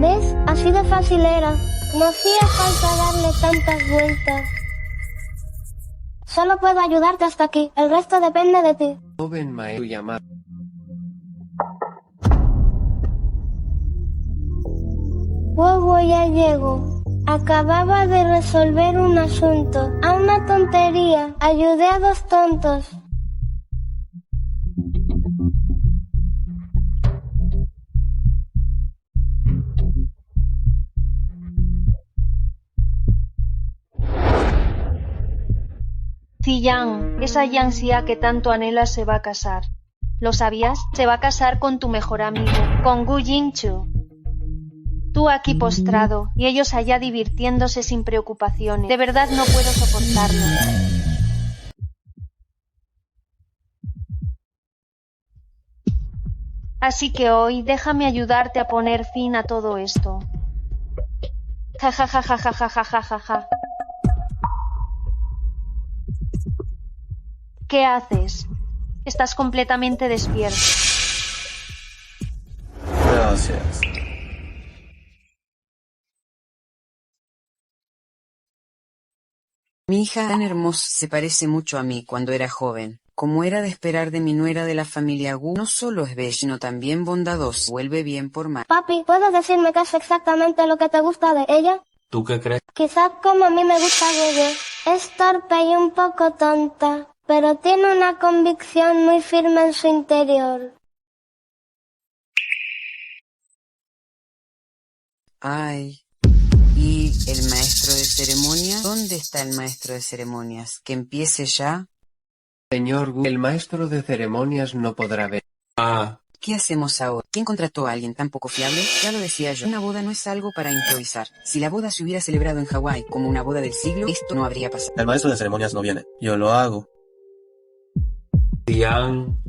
¿Ves? Así de fácil era. No hacía falta darle tantas vueltas. Solo puedo ayudarte hasta aquí. El resto depende de ti. Joven maestro llamado. Luego ya llego. Acababa de resolver un asunto. A una tontería. Ayudé a 2 tontos. Ziyang, esa Xiangxia que tanto anhelas se va a casar. ¿Lo sabías? Se va a casar con tu mejor amigo, con Gu Jingchu. Tú aquí postrado y ellos allá divirtiéndose sin preocupaciones. De verdad no puedo soportarlo. Así que hoy déjame ayudarte a poner fin a todo esto. Ja ja ja ja ja ja ja ja ja ja. ¿Qué haces? Estás completamente despierto. Gracias. Mi hija tan hermosa se parece mucho a mí cuando era joven. Como era de esperar de mi nuera de la familia Gu, no solo es bella, sino también bondadosa. Vuelve bien por mal. Papi, ¿puedes decirme qué es exactamente lo que te gusta de ella? ¿Tú qué crees? Quizás como a mí me gusta Gogo. Es torpe y un poco tonta, pero tiene una convicción muy firme en su interior. Ay. ¿Y el maestro de ceremonias? ¿Dónde está el maestro de ceremonias? ¿Que empiece ya? Señor Gu, el maestro de ceremonias no podrá ver. ¿Qué hacemos ahora? ¿Quién contrató a alguien tan poco fiable? Ya lo decía yo, una boda no es algo para improvisar. Si la boda se hubiera celebrado en Hawái como una boda del siglo, esto no habría pasado. El maestro de ceremonias no viene. Yo lo hago. Tian.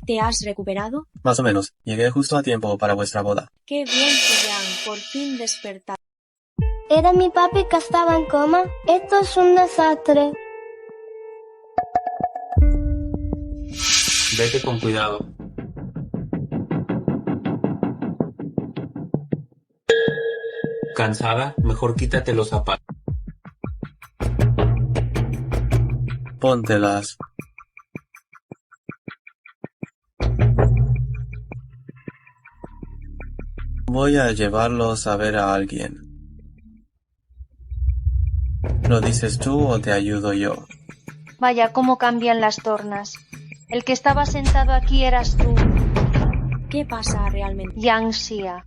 ¿Te has recuperado? Más o menos. Llegué justo a tiempo para vuestra boda. Qué bien, Tian, por fin despertar. ¿Era mi papi que estaba en coma? Esto es un desastre. Vete con cuidado. ¿Cansada? Mejor quítate los zapatos. Póntelas. Voy a llevarlos a ver a alguien. ¿Lo dices tú o te ayudo yo? Vaya, cómo cambian las tornas. El que estaba sentado aquí eras tú. ¿Qué pasa realmente? Xiangxia.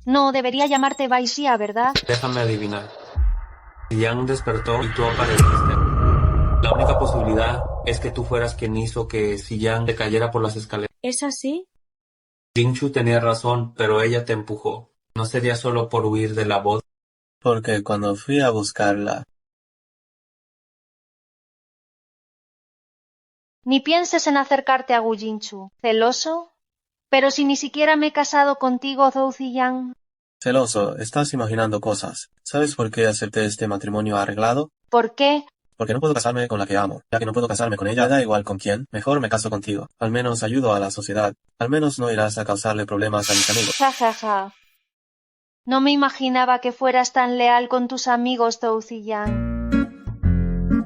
No, debería llamarte Bai Xia, ¿verdad? Déjame adivinar. Yang despertó y tú apareciste. La única posibilidad es que tú fueras quien hizo que Yang te cayera por las escaleras. ¿Es así? Jingchu tenía razón, pero ella te empujó. ¿No sería solo por huir de la boda? Porque cuando fui a buscarla... Ni pienses en acercarte a Gu Jingchu. ¿Celoso? Pero si ni siquiera me he casado contigo, Zhou Ziyang. Celoso, estás imaginando cosas. ¿Sabes por qué acepté este matrimonio arreglado? ¿Por qué? Porque no puedo casarme con la que amo. Ya que no puedo casarme con ella, da igual con quién. Mejor me caso contigo. Al menos ayudo a la sociedad. Al menos no irás a causarle problemas a mis amigos. Ja, ja, ja. No me imaginaba que fueras tan leal con tus amigos, Zhou Ziyang.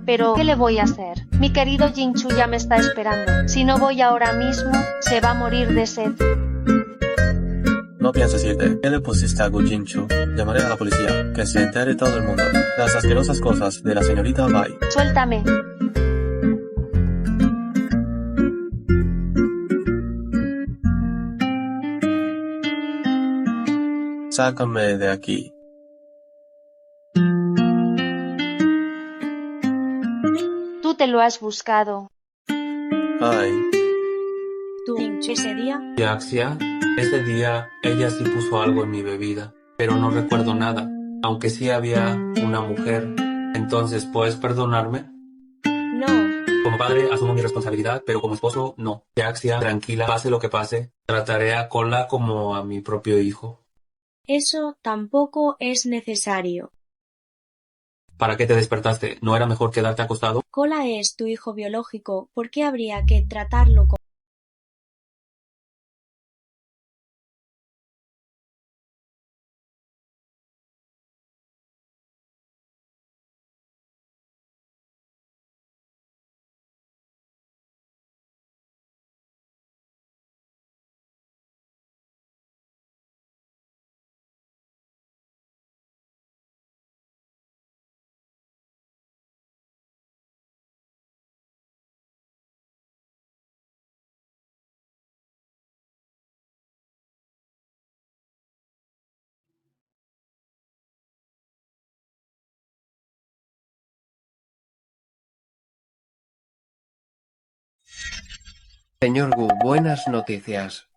Pero, ¿qué le voy a hacer? Mi querido Jingchu ya me está esperando. Si no voy ahora mismo, se va a morir de sed. No pienses irte. ¿Qué le pusiste a Gu Jinchu? Llamaré a la policía. Que se entere todo el mundo. Las asquerosas cosas de la señorita Bai. Suéltame. Sácame de aquí. Tú te lo has buscado. Ay. ¿Tú, ese día? Yaxia, ese día ella sí puso algo en mi bebida, pero no recuerdo nada, aunque sí había una mujer. Entonces, ¿puedes perdonarme? No. Como padre asumo mi responsabilidad, pero como esposo no. Yaxia, tranquila, pase lo que pase, trataré a Cola como a mi propio hijo. Eso tampoco es necesario. ¿Para qué te despertaste? ¿No era mejor quedarte acostado? Cola es tu hijo biológico. ¿Por qué habría que tratarlo como... Señor Gu, buenas noticias.